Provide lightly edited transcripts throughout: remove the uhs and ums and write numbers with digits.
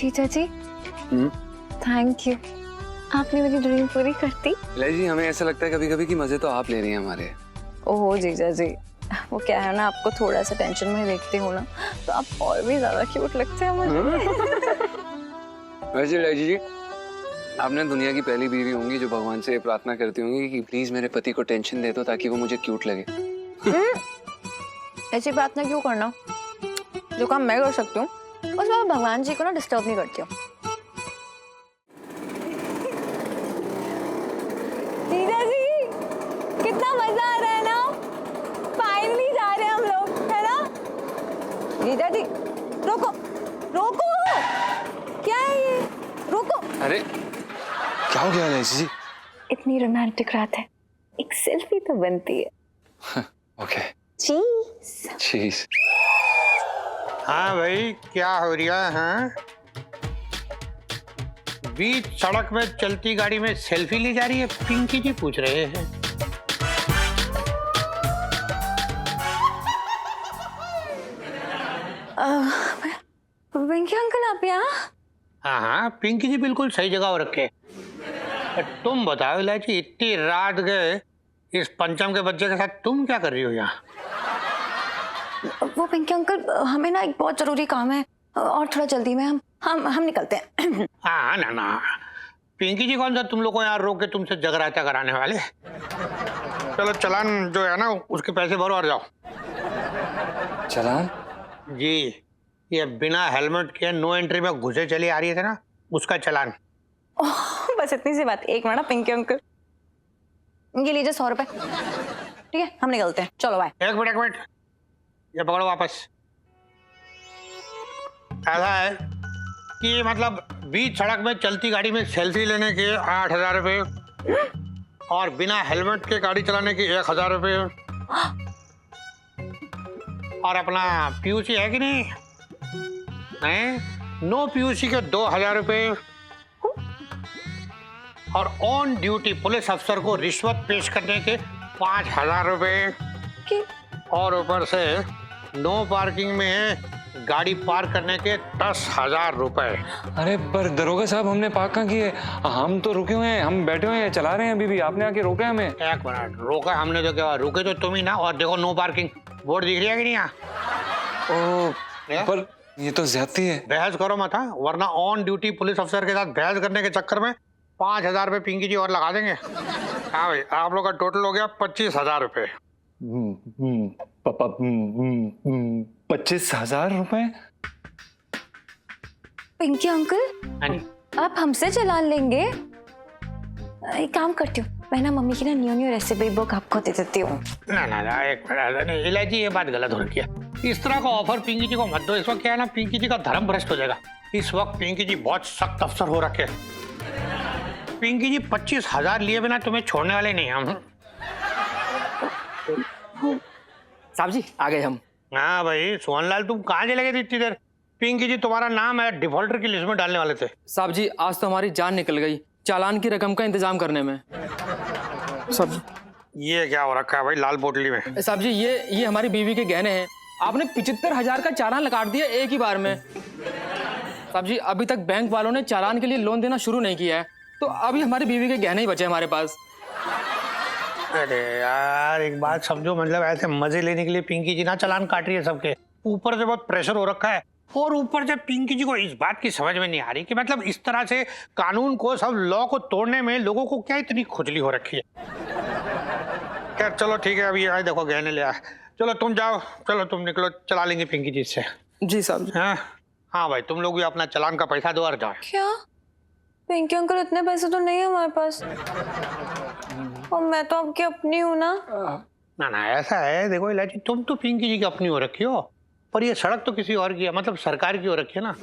जीजा जी thank you, आपने मेरी ड्रीम पूरी कर दी। इलायची जी, हमें ऐसा लगता है कभी कभी कि मजे तो आप ले रही हैं हमारे। ओहो जीजा जी, वो क्या है ना, आपको थोड़ा सा टेंशन में देखती हूँ ना, तो आप और भी ज्यादा क्यूट लगते हैं मुझे। वैसे इलायची जी, आपने दुनिया की पहली बीवी होंगी जो भगवान से प्रार्थना करती होंगी कि प्लीज मेरे पति को टेंशन दे दो ताकि वो मुझे क्यूट लगे। ऐसी प्रार्थना क्यों करना, जो काम मैं कर सकती हूँ बस मैं भगवान जी को ना डिस्टर्ब नहीं करती हूँ। जीजा जी कितना मजा आ रहा है ना, फाइनली जा रहे हैं हम लोग, है ना। जीजा जी रोको रोको, क्या है ये, रोको। अरे क्या हो गया इलायची जी? इतनी रोमांटिक रात है, एक सेल्फी तो बनती है। ओके चीज चीज। हाँ भाई, क्या हो रहा है? हाँ? बीच सड़क में चलती गाड़ी में सेल्फी ली जा रही है, पिंकी जी पूछ रहे हैं। पिंकी अंकल आप यहाँ? हाँ हाँ, पिंकी जी बिल्कुल सही जगह हो रखे। तुम बताओ इलायची, इतनी रात गए इस पंचम के बच्चे के साथ तुम क्या कर रही हो यहाँ? वो पिंकी अंकल, हमें ना एक बहुत जरूरी काम है और थोड़ा जल्दी में हम निकलते हैं। हाँ ना ना, पिंकी जी कौन सा तुम लोग को यहाँ रोक के तुमसे जगराता कराने वाले। चलो चालान जो है ना उसके पैसे भरो और जाओ। चलान? जी, ये बिना हेलमेट के नो एंट्री में घुसे चली आ रही थे ना, उसका चालान। बस इतनी सी बात, एक मिनट ना पिंकी अंकल, ये लीजिए 100 रुपए। ठीक है हम निकलते हैं, चलो बाय। एक मिनट, ये पकड़ो वापस। ऐसा है कि मतलब बीच सड़क में चलती गाड़ी में सेल्फी लेने के 8,000 रुपये और बिना हेलमेट के गाड़ी चलाने के 1,000 रुपये और अपना पीयूसी है कि नहीं, नो पीयूसी के 2,000 रुपये और ऑन ड्यूटी पुलिस अफसर को रिश्वत पेश करने के 5,000 रुपये और ऊपर से नो पार्किंग में गाड़ी पार्क करने के 10,000 रुपए। अरे पर दरोगा साहब, हमने पार्क कहाँ किए? हम तो रुके हुए हैं, हम बैठे हुए हैं, चला रहे हैं अभी भी। आपने आके रोका हमें। एक मिनट, रोका हमने तो क्या, रुके तो तुम ही ना। और देखो नो पार्किंग बोर्ड दिख रही है कि नहीं यहाँ? पर ये तो ज्यादती है। बहस करो मत, हाँ, वरना ऑन ड्यूटी पुलिस अफसर के साथ बहस करने के चक्कर में 5,000 रुपए पिंकी जी और लगा देंगे। हाँ भाई, आप लोग का टोटल हो गया 25,000 रुपए। 25,000 रुपए? पिंकी अंकल आप हमसे चालान लेंगे? एक काम करती हूँ, मैं ना मम्मी की ना न्यू रेसिपी बुक आपको दे देती हूँ। ना एक मिनट, नहीं इलायची, ये बात गलत हो रही है। इस तरह का ऑफर पिंकी जी को मत दो। इस वक्त क्या है ना, पिंकी जी का धर्म भ्रष्ट हो जाएगा। इस वक्त पिंकी जी बहुत सख्त अफसर हो रखे। पिंकी जी 25,000 लिए बिना तुम्हें छोड़ने वाले नहीं हम। साहब जी आ गए हम। हाँ भाई सोहनलाल, तुम कहाँ चले गए इतनी देर? पिंकी जी तुम्हारा नाम है डिफॉल्टर की लिस्ट में डालने वाले थे। साहब जी आज तो हमारी जान निकल गई चालान की रकम का इंतजाम करने में। साहब ये क्या हो रखा है भाई लाल पोटली में? साहब जी ये हमारी बीवी के गहने हैं। आपने 75,000 का चालान लगा दिया एक ही बार में। साहब जी अभी तक बैंक वालों ने चालान के लिए लोन देना शुरू नहीं किया है, तो अभी हमारी बीवी के गहने ही बचे हमारे पास। अरे यार एक बात समझो, मतलब ऐसे मजे लेने के लिए पिंकी जी ना चालान काट रही है सबके ऊपर से। बहुत प्रेशर हो रखा है और ऊपर से पिंकी जी को इस बात की समझ में नहीं आ रही कि मतलब इस तरह से कानून को, सब लॉ को तोड़ने में लोगों को क्या इतनी खुजली हो रखी है। खैर चलो ठीक है, अभी आए देखो गहने ले आए। चलो तुम जाओ, चलो तुम निकलो, चला लेंगे पिंकी जी से। जी साहब। हाँ भाई, तुम लोग भी अपना चालान का पैसा दो और जाओ। क्या पिंकी अंकल, इतने पैसे तो नहीं है हमारे पास और मैं तो आपकी अपनी हूँ ना। ना ऐसा है, देखो इलायची, तुम तो पिंकी जी की अपनी हो रखी हो, पर ये सड़क तो किसी और की है, मतलब सरकार की हो रखी है ना।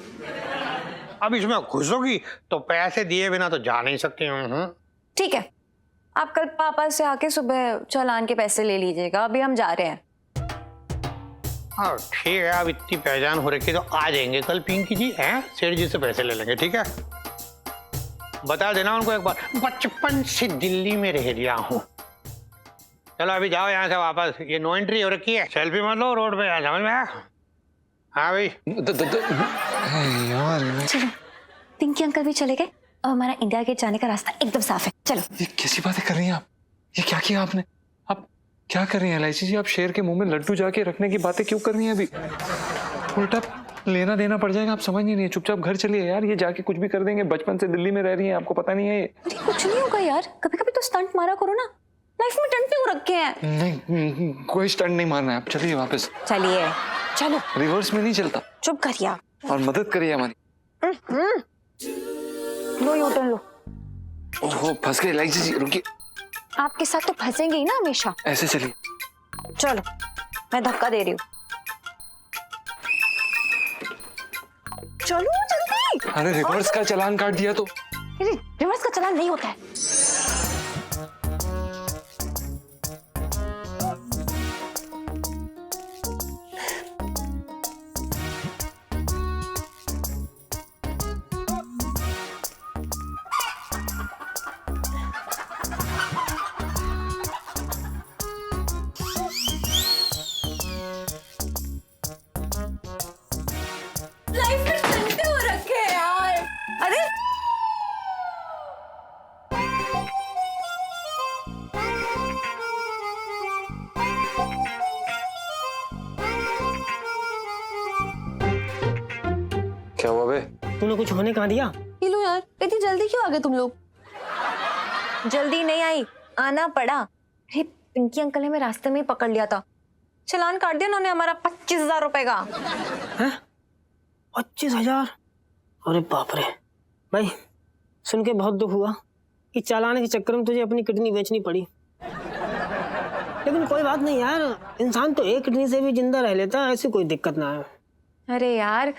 अब इसमें घुसोगी तो पैसे दिए बिना तो जा नहीं सकती। ठीक है, आप कल पापा से आके सुबह चालान के पैसे ले लीजिएगा, अभी हम जा रहे हैं। हाँ ठीक है, अब इतनी पहचान हो रखी तो आ जाएंगे कल पिंकी जी, हैं सेठ जी से पैसे ले लेंगे। ठीक है, बता देना उनको एक बार, बचपन से दिल्ली में रह रहा हूँ। चलो अभी जाओ यहाँ से वापस, ये नो एंट्री हो रखी है, सेल्फी मत लो रोड पे, समझ में आया? हाँ भाई यार पिंकी अंकल भी चले गए और हमारा इंडिया गेट जाने का रास्ता एकदम साफ है। चलो। ये कैसी बातें कर रही हैं आप? ये क्या किया आपने? आप क्या कर रही हैं एलआईसी जी? आप शेर के मुंह में लड्डू जाके रखने की बातें क्यों कर रही हैं अभी? उल्टा लेना देना पड़ जाएगा, आप समझ नहीं रही है। चुपचाप घर चलिए यार, ये जाके कुछ भी कर देंगे। बचपन से दिल्ली में रह रही हैं, आपको पता नहीं है ये? अरे कुछ नहीं होगा यार, कभी कभी तो स्टंट मारा करो ना, लाइफ में टंट क्यों रखे हैं? नहीं, कोई स्टंट नहीं मारना है, आप चलिए वापस। चलिए चलो। रिवर्स में नहीं चलता। चुप करिए और मदद करिए हमारी। लो यू टर्न लो। ओहो फंस गए एलआईसी जी, रुकिए। आपके साथ तो फंसेंगे ही ना हमेशा। ऐसे चलिए। चलो मैं धक्का दे रही हूँ। चलो जल्दी। अरे रिवर्स का चालान काट दिया तो। अरे रिवर्स का चालान नहीं होता है। लाइफ में टंटे हो रखे हैं यार। अरे क्या हुआ बे? तूने कुछ होने कहा दिया? लो यार, इतनी जल्दी क्यों आ गए तुम लोग? जल्दी नहीं आई, आना पड़ा। अरे पिंकी अंकल ने मैं रास्ते में ही पकड़ लिया था, चालान काट दिया उन्होंने हमारा 25,000 रुपए का। 25,000? अरे बाप रे भाई, सुन के बहुत दुख हुआ कि चालान के चक्कर में तुझे अपनी किडनी बेचनी पड़ी। लेकिन कोई बात नहीं यार, इंसान तो एक किडनी से भी जिंदा रह लेता है, ऐसी कोई दिक्कत ना है। अरे यार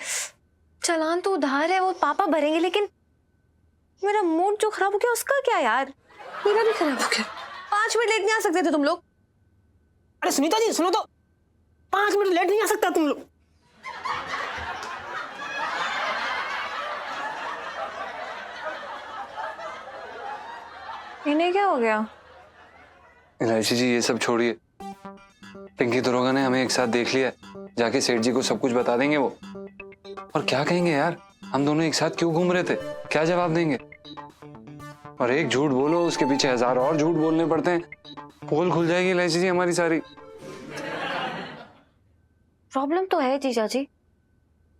चालान तो उधार है, वो पापा भरेंगे, लेकिन मेरा मूड जो खराब हो गया उसका क्या यार? मेरा भी खराब हो गया। 5 मिनट लेट नहीं आ सकते थे तुम लोग? अरे सुनीता जी सुनो तो, 5 मिनट लेट नहीं आ सकता तुम लोग? इन्हें क्या हो गया? एलआईसी जी ये सब छोड़िए। पिंकी दरोगा ने हमें एक साथ देख लिया, जाके सेठ जी को सब कुछ बता देंगे वो। और क्या कहेंगे यार, हम दोनों एक साथ क्यों घूम रहे थे? क्या जवाब देंगे? और एक झूठ बोलो उसके पीछे 1000 और झूठ बोलने पड़ते हैं। पोल खुल जाएगी एलआईसी जी हमारी सारी। प्रॉब्लम तो है जीजा जी,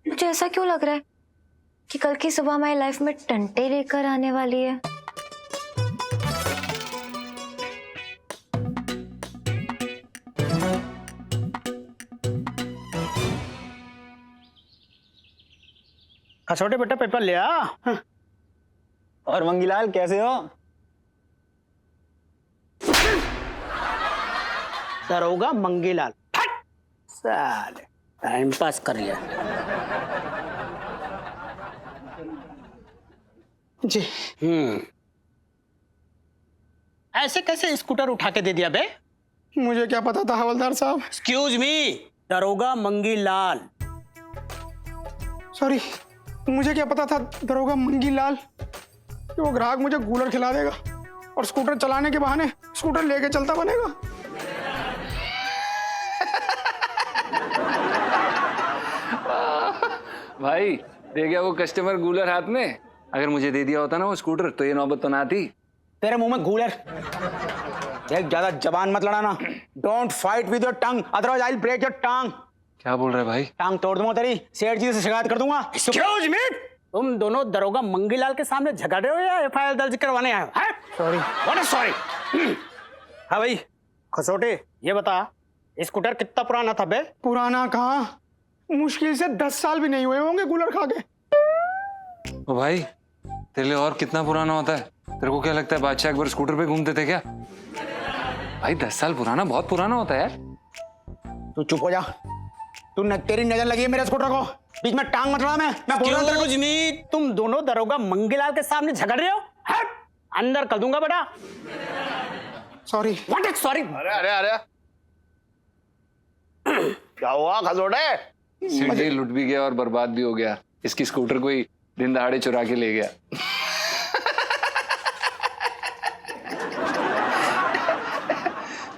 मुझे ऐसा क्यों लग रहा है कि कल की सुबह हमारी लाइफ में टंटे लेकर आने वाली है। छोटे बेटा पेपर ले आ। और मंगीलाल कैसे हो? दरोगा मंगीलाल, साले टाइम पास कर लिया जी। ऐसे कैसे स्कूटर उठा के दे दिया बे? मुझे क्या पता था हवलदार साहब। एक्सक्यूज मी, दरोगा मंगीलाल। सॉरी, मुझे क्या पता था दरोगा मंगीलाल कि वो ग्राहक मुझे कूलर खिला देगा और स्कूटर चलाने के बहाने स्कूटर लेके चलता बनेगा। भाई दे गया वो कस्टमर कूलर हाथ में। अगर मुझे दे दिया होता ना वो स्कूटर तो ये नौबत तो ना आती। तेरे मुंह में कूलर। देख ज्यादा जबान मत लड़ाना। Don't fight with your tongue, otherwise I will break your tongue. क्या बोल रहे भाई? टांग तोड़ दूंगा तेरी, सेठ जी से शिकायत कर दूंगा। एक्सक्यूज मी, तुम दोनों दरोगा मंगीलाल के सामने झगड़ रहे हो या एफआईआर दर्ज करवाने आए हो? Sorry, what is sorry? हाँ भाई खसोटे, ये बता स्कूटर कितना पुराना था बे? पुराना कहाँ, मुश्किल से 10 साल भी नहीं हुए होंगे कूलर खा के। ओ भाई तेरे लिए और कितना पुराना होता है? तेरे को क्या लगता है बादशाह अकबर स्कूटर पे घूमते थे क्या? भाई 10 साल पुराना बहुत पुराना होता है यार। तू चुप हो जा। तू न, तेरी नजर लगी है मेरे स्कूटर को, बीच में टांग मत लड़ा। मैं बोल रहा हूं तेरे को। तुम दोनों दरोगा मंगीलाल के सामने झगड़ रहे हो? हट, अंदर कर दूंगा बेटा। सॉरी। What is sorry? अरे क्या हुआ खसोटे? सेठ जी लुट भी गया और बर्बाद भी हो गया। इसकी स्कूटर कोई दिन दहाड़े चुरा के ले गया।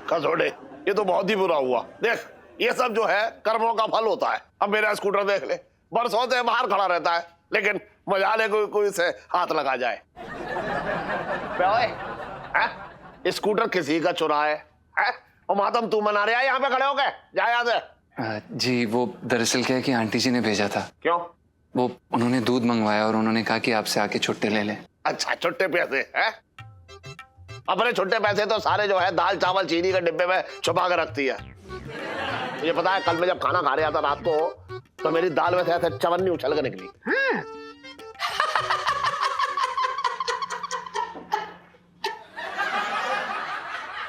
खसोटे ये तो बहुत ही बुरा हुआ। देख ये सब जो है कर्मों का फल होता है। अब मेरा स्कूटर देख ले, बरसों से बाहर खड़ा रहता है, लेकिन मजा ले कोई से हाथ लगा जाए। बे ओए, हैं? स्कूटर किसी का चुरा है? और मातम तू मना रहा है यहाँ पे खड़े हो गए? जा यहाँ से। जी वो दरअसल क्या है कि आंटी जी ने भेजा था। क्यों? वो उन्होंने दूध मंगवाया और उन्होंने कहा कि आपसे आके छुट्टे ले लें। अच्छा, छुट्टे पैसे हैं? अपने छुट्टे पैसे तो सारे जो है दाल चावल चीनी के डिब्बे में छुपा के रखती है। मुझे पता है कल मैं जब खाना खा रहा था रात को तो मेरी दाल में से ऐसे चवन्नी उछल के निकली।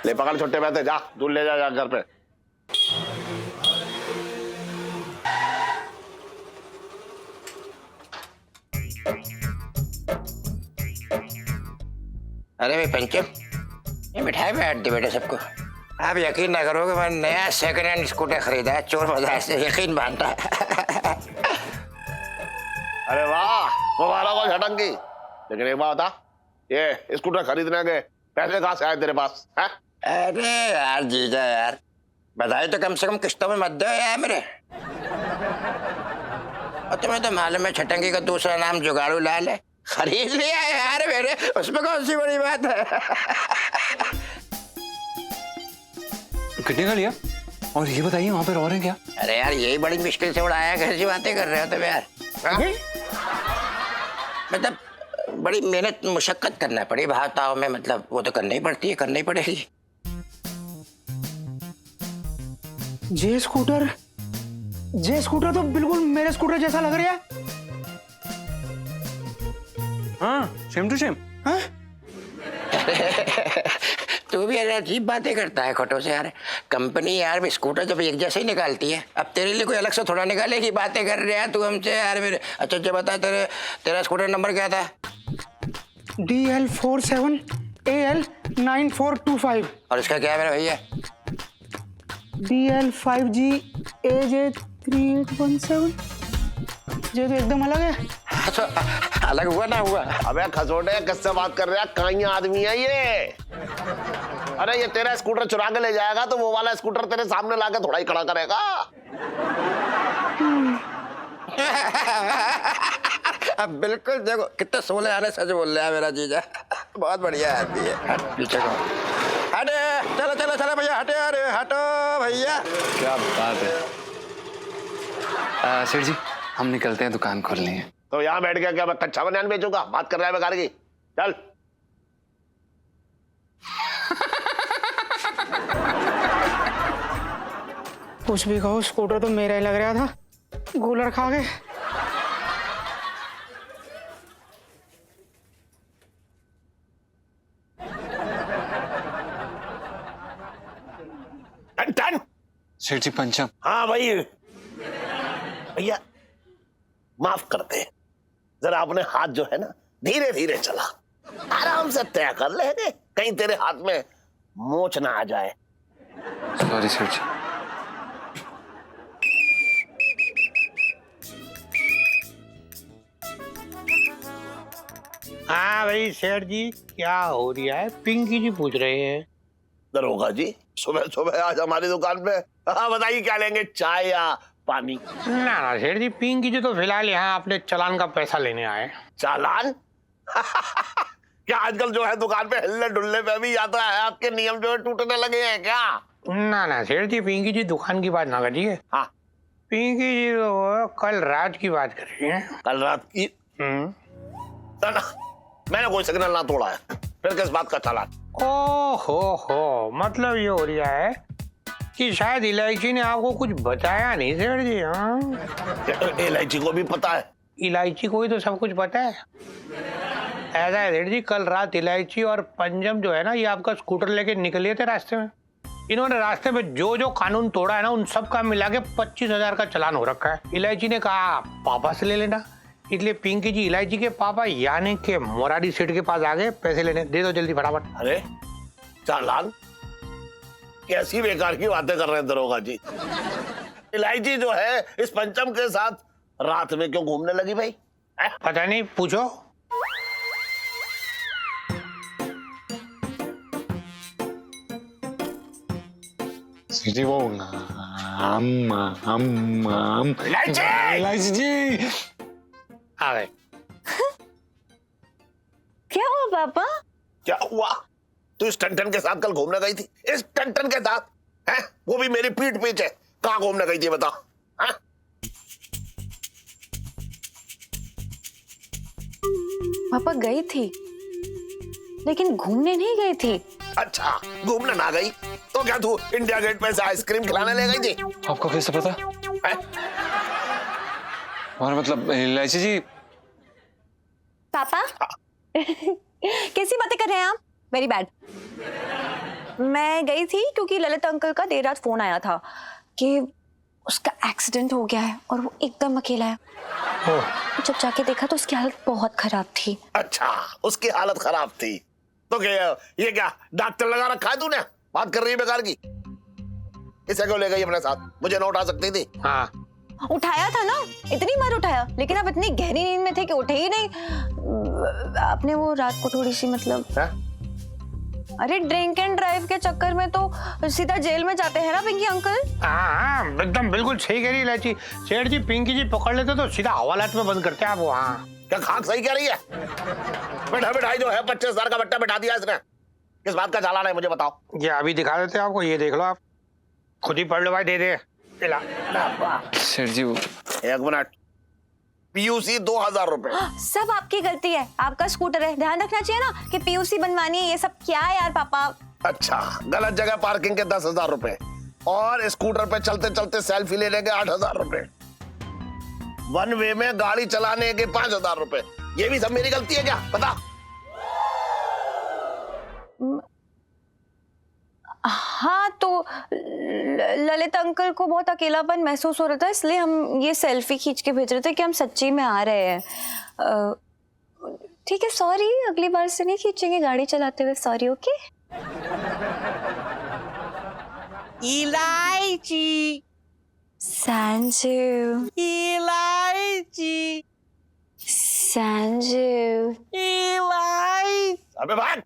ले पकड़ छुट्टे पैसे, जा दूध ले जा घर पे। अरे भाई पंचम, ये मिठाई में हट दी बेटे सबको। आप यकीन ना करोगे, मैंने नया सेकंड हैंड स्कूटर खरीदा है चोर बाजार से, यकीन मानता है। अरे वाह, मुबारक हो झटंगी। लेकिन एक बात बता, ये स्कूटर खरीदने के पैसे कहाँ से आए तेरे पास? है? अरे यार जीजा यार, बधाई तो कम से कम किस्तों में मत दो यार मेरे। और तुम्हें तो मालूम है छटंगी का दूसरा नाम जुगाड़ू लाल है, खरीद लिया है यार मेरे, उसमें कौन सी बड़ी बात है। कितने का लिया? और ये बताइए वहां पर और है क्या? अरे यार यही बड़ी मुश्किल से उड़ाया, कैसी बातें कर रहे हो तुम यार? हाँ? मतलब बड़ी मेहनत मुशक्कत करना पड़ी भावताओं में, मतलब वो तो करनी ही पड़ती है, करनी पड़ेगी। जे स्कूटर तो बिल्कुल मेरे स्कूटर जैसा लग रहा है। हाँ, सेम टू सेम। हाँ? तू भी यार अजीब बातें करता है खोटो से यार। कंपनी यार स्कूटर जब एक जैसे ही निकालती है, अब तेरे लिए कोई अलग से थोड़ा निकालेगी। बातें कर रहे हैं तू हमसे यार मेरे। अच्छा अच्छा बता, तेरा स्कूटर नंबर क्या था? DL47 AL 9425। और इसका क्या है मेरे भैया? DL5G AJ 3817। ये तो एकदम अलग है। तो अलग हुआ ना हुआ? अबे खसोटे, किससे बात कर रहा है? कहीं आदमी है ये? अरे ये तेरा स्कूटर चुरा के ले जाएगा तो वो वाला स्कूटर तेरे सामने लाके थोड़ा ही खड़ा करेगा। अब बिल्कुल देखो कितने सोले आने सच बोल रहा है मेरा जीजा। बहुत बढ़िया आदमी है। हट पीछे को हटे, चलो चलो चलो भैया, हटे, अरे हटो भैया। क्या बात है। सेठ जी हम निकलते हैं, दुकान खोलनी है। तो यहाँ बैठ गया क्या मैं कच्चा बनियान बेचूंगा? बात कर रहा है बेकार की। चल। कुछ भी कहो, स्कूटर तो मेरा ही लग रहा था, कूलर खा गए। टन। सेठ जी पंचम। हाँ भाई भैया माफ करते, जरा अपने हाथ जो है ना धीरे धीरे चला, आराम से तय कर लेंगे, कहीं तेरे हाथ में मोच ना आ जाए। सॉरी सेठ जी। हाँ भाई सेठ जी, क्या हो रहा है? पिंकी जी पूछ रहे हैं। दरोगा जी सुबह सुबह आज हमारी दुकान पे, हाँ बताइए क्या लेंगे, चाय या पानी? ना ना सेठ जी, पिंकी जी तो फिलहाल यहाँ अपने चालान का पैसा लेने आए। चालान? क्या आजकल जो है दुकान पे हिलने डुलने पे भी जाता है, आपके नियम जो है टूटने लगे हैं क्या? ना ना सेठ जी, पिंकी जी दुकान की बात ना करिए। हाँ पिंकी जी तो कल रात की बात कर रही हैं। कल रात की? ना मैंने कोई सिग्नल ना तोड़ा है, फिर किस बात का चालान? हो मतलब ये हो रहा है कि शायद इलायची ने आपको कुछ बताया नहीं सेठ जी। हाँ इलायची को भी पता है? इलायची को ही तो सब कुछ पता है। ऐसा है सेठ जी, कल रात इलायची और पंजम जो है ना, ये आपका स्कूटर लेके निकले थे रास्ते में। इन्होंने रास्ते में जो जो कानून तोड़ा है ना, उन सब का मिला के 25,000 का चालान हो रखा है। इलायची ने कहा पापा से ले लेना, इसलिए पिंकी जी इलायची के पापा यानी के मोरारी सेठ के पास आ गए पैसे लेने। दे दो जल्दी फटाफट। अरे चालान? कैसी बेकार की बातें कर रहे हैं दरोगा जी। इलायची जो है इस पंचम के साथ रात में क्यों घूमने लगी भाई? पता नहीं, पूछो। सेठ जी वो इलायची जी। आ गए। क्या हुआ पापा? क्या हुआ? तू इस टन के साथ कल घूमने गई थी? इस टन के साथ है? वो भी मेरी पीठ पीछे। कहाँ घूमने गई थी बता? है? पापा गई थी, लेकिन घूमने नहीं गई थी। अच्छा, घूमने ना गई तो क्या तू इंडिया गेट पे से आइसक्रीम खिलाने ले गई थी? आपको कैसे पता? है? और मतलब इलायची जी, पापा कैसी बातें कर रहे हैं आप? Very bad. मैं गई थी क्योंकि ललित अंकल का देर रात फोन आया था कि उसका एक्सीडेंट हो गया है और वो एकदम अकेला है। जब जाके देखा तो उसकी हालत बहुत खराब थी। अच्छा, उसकी हालत खराब थी तो क्या ये क्या डॉक्टर लगा रखा है तूने? बात कर रही है बेकार की। इसे क्यों ले गई अपने साथ? मुझे ना उठा सकती थी? हाँ, उठाया था ना, इतनी बार उठाया, लेकिन आप इतनी गहरी नींद में थे कि उठे ही नहीं। आपने वो रात को थोड़ी सी मतलब है? अरे ड्रिंक एंड ड्राइव के चक्कर में तो सीधा जेल में जाते हैं ना पिंकी अंकल। हाँ, एकदम बिल्कुल सही कह रही है इलायची। सेठ जी पिंकी जी पकड़ लेते तो सीधा हवालात में बंद करते आप वहाँ। क्या खाक सही कह रही है? बैठा बैठाई जो है 25,000 का बट्टा बैठा दिया इसने। किस बात का चालान है मुझे बताओ? ये अभी दिखा देते हैं आपको, ये देख लो आप, खुद ही पढ़ लो भाई, दे दे। ला। सेठ जी वो एक मिनट, पीयूसी 2,000 रुपए। सब आपकी गलती है, आपका स्कूटर है, ध्यान रखना चाहिए ना कि पीयूसी बनवानी है। ये सब क्या है यार पापा? अच्छा, गलत जगह पार्किंग के 10,000 रुपए और स्कूटर पे चलते चलते सेल्फी लेने के 8,000 रुपए, वन वे में गाड़ी चलाने के 5,000 रुपए, ये भी सब मेरी गलती है क्या? बता। हाँ तो ललित अंकल को बहुत अकेलापन महसूस हो रहा था, इसलिए हम ये सेल्फी खींच के भेज रहे थे कि हम सच्ची में आ रहे हैं। ठीक है, सॉरी, अगली बार से नहीं खींचेंगे गाड़ी चलाते हुए। सॉरी। ओके। इलायची, संजू, इलायची, संजू। इलायची। अबे भाग,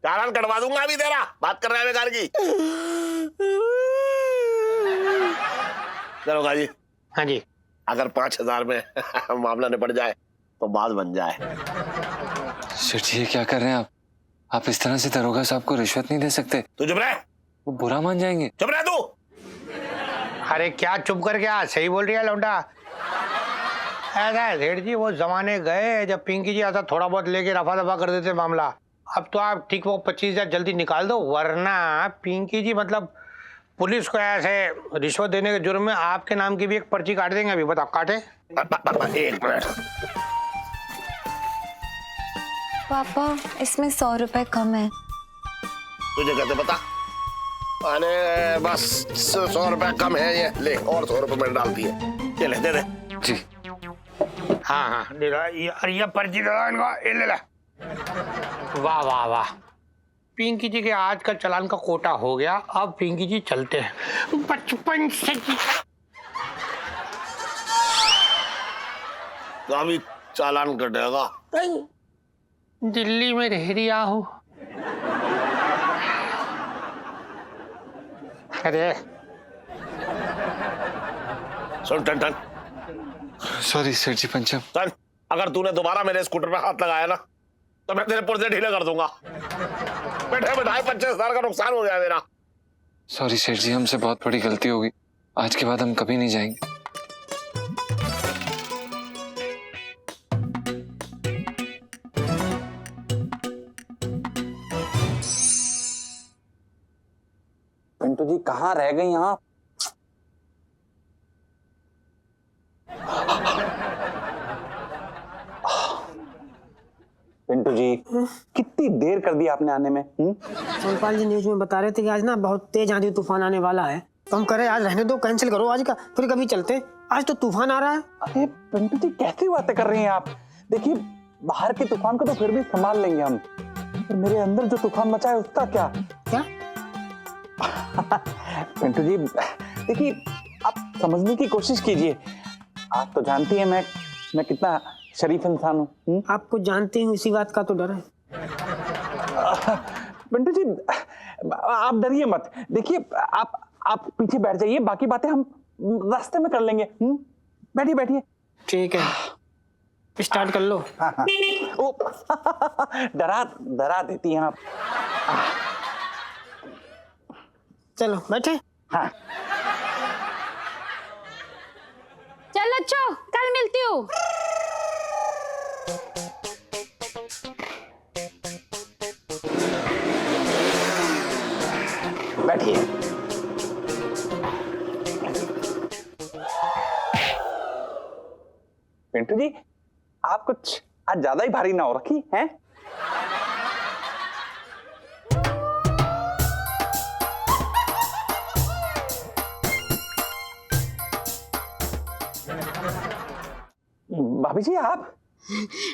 चालान कटवा दूंगा अभी तेरा। बात कर रहा है बेकार की। चलो जी। हाँ जी। अगर 5,000 में मामला निपट जाए तो बात बन जाए। सेठ जी ये क्या कर रहे हैं आप? आप इस तरह से दरोगा साहब को रिश्वत नहीं दे सकते। तू चुप रह। वो बुरा मान जाएंगे। चुप रह तू। अरे क्या चुप कर गया? सही बोल रही है लौंडा। ऐसा है सेठ जी, वो जमाने गए जब पिंकी जी ऐसा थोड़ा बहुत लेके रफा दफा कर देते मामला। अब तो आप ठीक वो 25,000 जल्दी निकाल दो, वरना पिंकी जी मतलब पुलिस को ऐसे रिश्वत देने के जुर्म में आपके नाम की भी एक पर्ची काट देंगे। अभी बताओ, काटे? एक मिनट। पापा इसमें 100 रुपए कम है। तुझे कहते बता। अरे बस 100 रुपए कम है, ये ले और 100 रुपए मैंने डाल दिए। ये ले, दे दे। जी हाँ हाँ, दे दो। ये पर्ची दे दो इनको, ये ले ले। वाह वाह वाह, पिंकी जी के आज का चालान का कोटा हो गया। अब पिंकी जी चलते हैं 55 से। तो अभी चालान कटेगा। दिल्ली में रह रिया हो। अरे सुन टन टन, सॉरी सेठ जी पंचम। टन, अगर तूने दोबारा मेरे स्कूटर पे हाथ लगाया ना तो मैं तेरे पुर्जे ढीले कर दूंगा। बैठे बैठाए 25,000 का नुकसान हो गया मेरा। सॉरी सेठ जी, हमसे बहुत बड़ी गलती होगी। आज के बाद हम कभी नहीं जाएंगे। पिंटू जी कहाँ रह गई आप? पिंटू जी कितनी देर कर दी आपने आने में? सोनपाल जी न्यूज में बता रहे थे कि आज ना बहुत तेज आंधी तूफान आने वाला है, तो हम करें आज रहने दो, कैंसिल करो आज का, फिर कभी चलते। आज तो तूफान आ रहा है। अरे पिंटू जी कैसी बातें कर रही हैं आप? देखिए बाहर के तूफान को तो फिर भी संभाल लेंगे हम, पर मेरे अंदर जो तूफान मचा है उसका क्या? क्या? पिंटू जी देखिए आप समझने की कोशिश कीजिए। आप तो जानती हैं मैं कितना शरीफ इंसान हूँ। आपको जानते हैं, इसी बात का तो डर है। पिंटू जी आप डरिए मत। देखिए आप पीछे बैठ जाइए, बाकी बातें हम रास्ते में कर लेंगे। बैठिए बैठिए। ठीक है। स्टार्ट कर लो। हाँ हाँ। ओ डरा डरा देती हैं आप। चलो बैठे। हाँ चल अच्छो, कल मिलती हूँ। बैठिए। पिंटू जी, आप कुछ आज ज्यादा ही भारी ना हो रखी हैं? भाभी जी आप?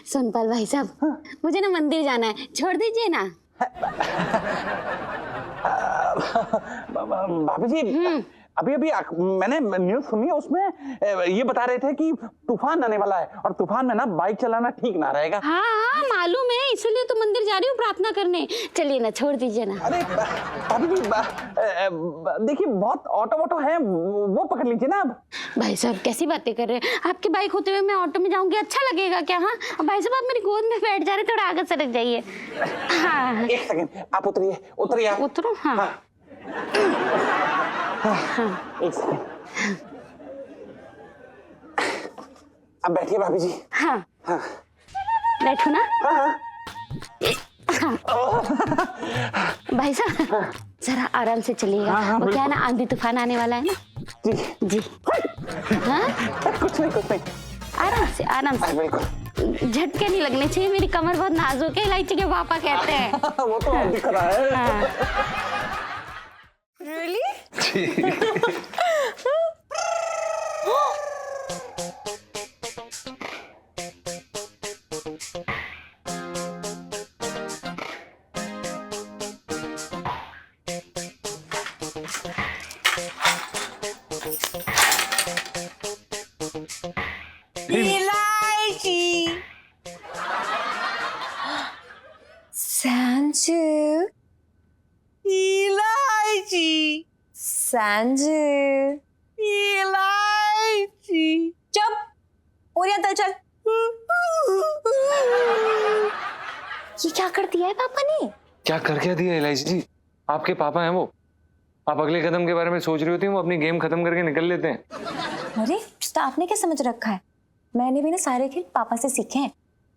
सोनपाल भाई साहब, मुझे ना मंदिर जाना है, छोड़ दीजिए ना। भाभी जी अभी अभी मैंने न्यूज़ सुनी है, उसमें ये बता रहे थे कि तूफान आने वाला है और तूफान में ना बाइक चलाना ठीक ना रहेगा। हाँ हाँ मालूम है, इसलिए तो मंदिर जा रही हूँ प्रार्थना करने। चलिए ना, छोड़ दीजिए ना। अरे भाभी जी देखिए बहुत ऑटो है, वो पकड़ लीजिए ना। अब भाई साहब कैसी बातें कर रहे हैं? आपकी बाइक होते हुए मैं ऑटो में जाऊंगी, अच्छा लगेगा क्या? हाँ भाई साहब, आप मेरी गोद में बैठ जा रहे, थोड़ा आगे सरक जाइए। हाँ एक सेकंड, आप उतरिए उतरिए आप। उतरो। हाँ, हाँ। एक सेकंड, अब बैठिए भाभी जी। हाँ हाँ बैठो ना। हाँ हाँ। भाई साहब जरा आराम से चलिएगा। हाँ, वो क्या है ना, आंधी तूफान आने वाला है ना। जी जी। हाँ कुछ नहीं आराम से आराम से, बिल्कुल। झटके नहीं लगने चाहिए। मेरी कमर बहुत नाजुक है, इलायची के पापा कहते हैं। वो तो अब दिख रहा है। हाँ। Really? Elijah! Sanju! Elijah! Sanju! Elijah! चुप! ओरिया तल चल। ये क्या कर दिया है पापा ने? क्या कर क्या दिया इलायची जी? आपके पापा हैं वो। आप अगले कदम के बारे में सोच रही होती हैं, वो अपनी गेम खत्म करके निकल लेते हैं। अरे तो आपने क्या समझ रखा है? मैंने भी ना सारे खेल पापा से सीखे हैं।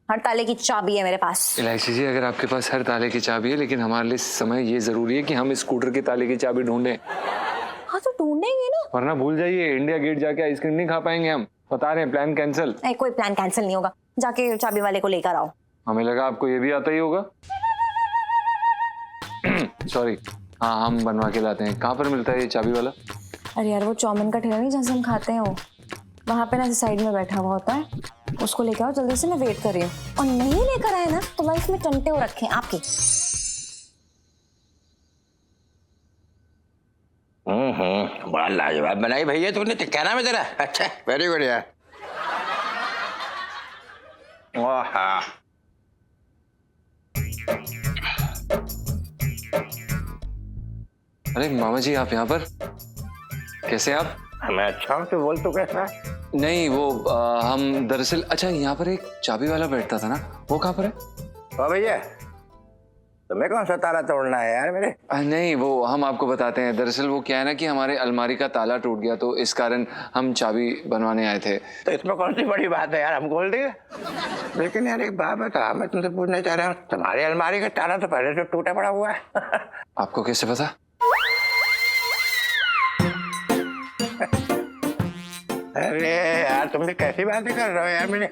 हर ताले की चाबी है मेरे पास। इलायची जी, अगर आपके पास हर ताले की चाबी है, लेकिन हमारे लिए इस समय ये जरूरी है कि हम स्कूटर के ताले की चाबी ढूंढें, हाँ तो ढूंढेंगे ना। वरना भूल जाइए इंडिया गेट जाके आइसक्रीम नहीं खा पाएंगे हम। बता रहे हैं, प्लान कैंसिल। नहीं, कोई प्लान कैंसिल नहीं होगा। जाके चाबी वाले को लेकर आओ। हमें लगा आपको ये भी आता ही होगा। सॉरी, हाँ हम बनवा के लाते हैं। कहाँ पर मिलता है ये चाबी वाला? अरे यार वो चाउमीन का ठेला नहीं जहाँ से हम खाते हैं, वो वहाँ पे ना साइड में बैठा हुआ होता है। उसको लेकर आओ जल्दी से, मैं वेट कर रही हूँ। और नहीं लेकर आए ना तो लाइफ में टंटे हो रखे हैं आपके। बड़ा लाजवाब बनाई भैया तूने। तो क्या नाम है तेरा? अच्छा वेरी गुड यार। वाह अरे मामा जी, आप यहाँ पर कैसे? आप? मैं अच्छा हूँ, तो बोल तो कैसा? नहीं वो हम दरअसल, अच्छा यहाँ पर एक चाबी वाला बैठता था ना, वो कहाँ पर है? ओ भैया, तुम्हें कौन सा ताला तोड़ना है यार मेरे? नहीं वो हम आपको बताते हैं। दरअसल वो क्या है ना कि हमारे अलमारी का ताला टूट गया, तो इस कारण हम चाबी बनवाने आए थे। तो इसमें कौन सी बड़ी बात है यार, हम खोल देंगे। लेकिन यार एक बात बता, मैं तुमसे पूछना चाह रहा हूँ, तुम्हारी अलमारी का ताला तो पहले से टूटा पड़ा हुआ है। आपको कैसे पता? अरे यार तुम भी कैसी बातें कर रहे हो यार मेरे।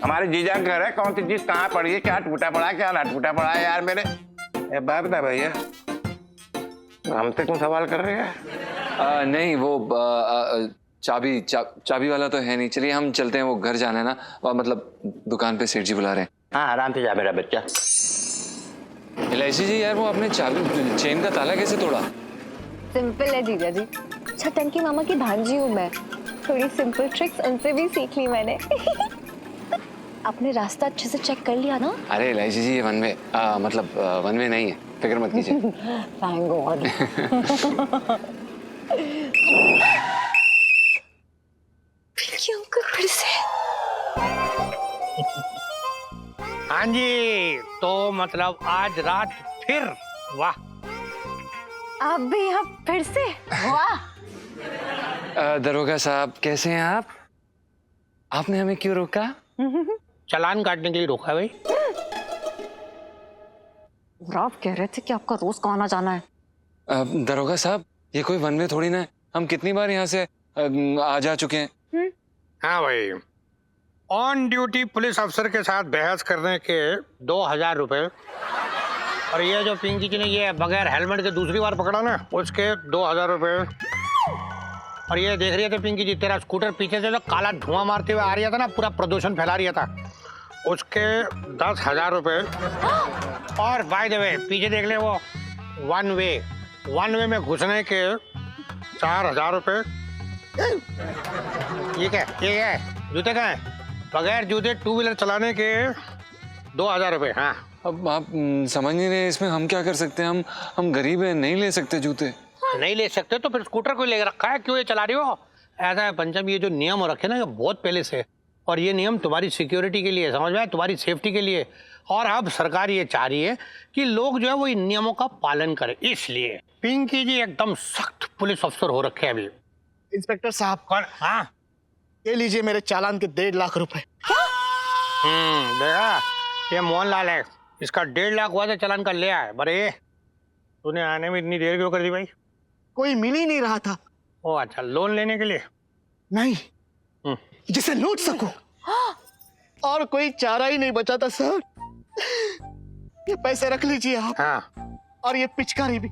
हमारे जीजा घर है, कौन सी चीज कहाँ पड़ी है, क्या टूटा पड़ा है क्या ना टूटा पड़ा है यार मेरे। ये बात बता भैया, हमसे क्यों सवाल कर रहे हैं? नहीं वो चाबी वाला तो है नहीं। चलिए हम चलते हैं, वो घर जाना है ना, मतलब दुकान पे सेठ जी बुला रहे हैं। हाँ आराम से जा मेरा बच्चा। इलायची जी यार, वो आपने चाबी चेन का ताला कैसे तोड़ा? सिंपल है जीजा जी, छटंकी मामा की भांजी हूँ मैं। थोड़ी सिंपल ट्रिक्स उनसे भी सीख ली मैंने। आपने रास्ता अच्छे से चेक कर लिया ना? अरे इलायची जी, ये वन वे मतलब वन वे नहीं है, फिक्र मत कीजिए। Thank God. फिर से हाँ जी, तो मतलब आज रात फिर, वाह। आप भी यहाँ फिर से, वाह। दरोगा साहब कैसे हैं आप? आपने हमें क्यों रोका? चालान काटने के लिए रोका है भाई। और आप कह रहे थे कि आपका रोज कहाँ आना जाना है। दरोगा साहब ये कोई वन वे थोड़ी ना है, हम कितनी बार यहाँ से आ जा चुके हैं। हाँ भाई, ऑन ड्यूटी पुलिस अफसर के साथ बहस करने के 2000 रुपए, और ये जो पिंकी जी ने ये बगैर हेलमेट के दूसरी बार पकड़ा ना, उसके 2000 रुपए। और ये देख रही है तो पिंकी जी, तेरा स्कूटर पीछे से जो काला धुआं मारते हुए आ रहा था ना, पूरा प्रदूषण फैला रहा था, उसके 10,000 रुपए। और बाय द वे पीछे देख ले, वो वन वे में घुसने के 4,000 रुपए। ये क्या है? जूते कहाँ हैं? बगैर जूते 2 व्हीलर चलाने के 2,000 रुपए। हाँ, अब आप समझ नहीं रहे इसमें हम क्या कर सकते हैं? हम गरीब हैं, नहीं ले सकते जूते। नहीं ले सकते तो फिर स्कूटर को ले रखा है, क्यों ये चला रही हो? ऐसा है पंचम, ये जो नियम हो रखे ना, ये बहुत पहले से, और ये नियम तुम्हारी सिक्योरिटी के लिए, समझ में आया, तुम्हारी सेफ्टी के लिए। और अब सरकार ये चाह रही है कि लोग जो है वो इन नियमों का पालन करें, इसलिए पिंकी जी एकदम सख्त पुलिस अफसर हो रखे हैं अभी। इंस्पेक्टर साहब, कौन? हाँ, ये लीजिए मेरे चालान के 1.5 लाख रुपए। देखा, ये मोहनलाल है, इसका 1.5 लाख हुआ था चालान का, ले आए। बड़े तूने आने में इतनी देर क्यों कर दी भाई? कोई मिल ही नहीं रहा था। ओ अच्छा, लोन लेने के लिए? नहीं, जिसे लूट सकूं। और कोई चारा ही नहीं बचा था सर। ये पैसे रख लीजिए आप। हाँ, और ये पिचकारी भी।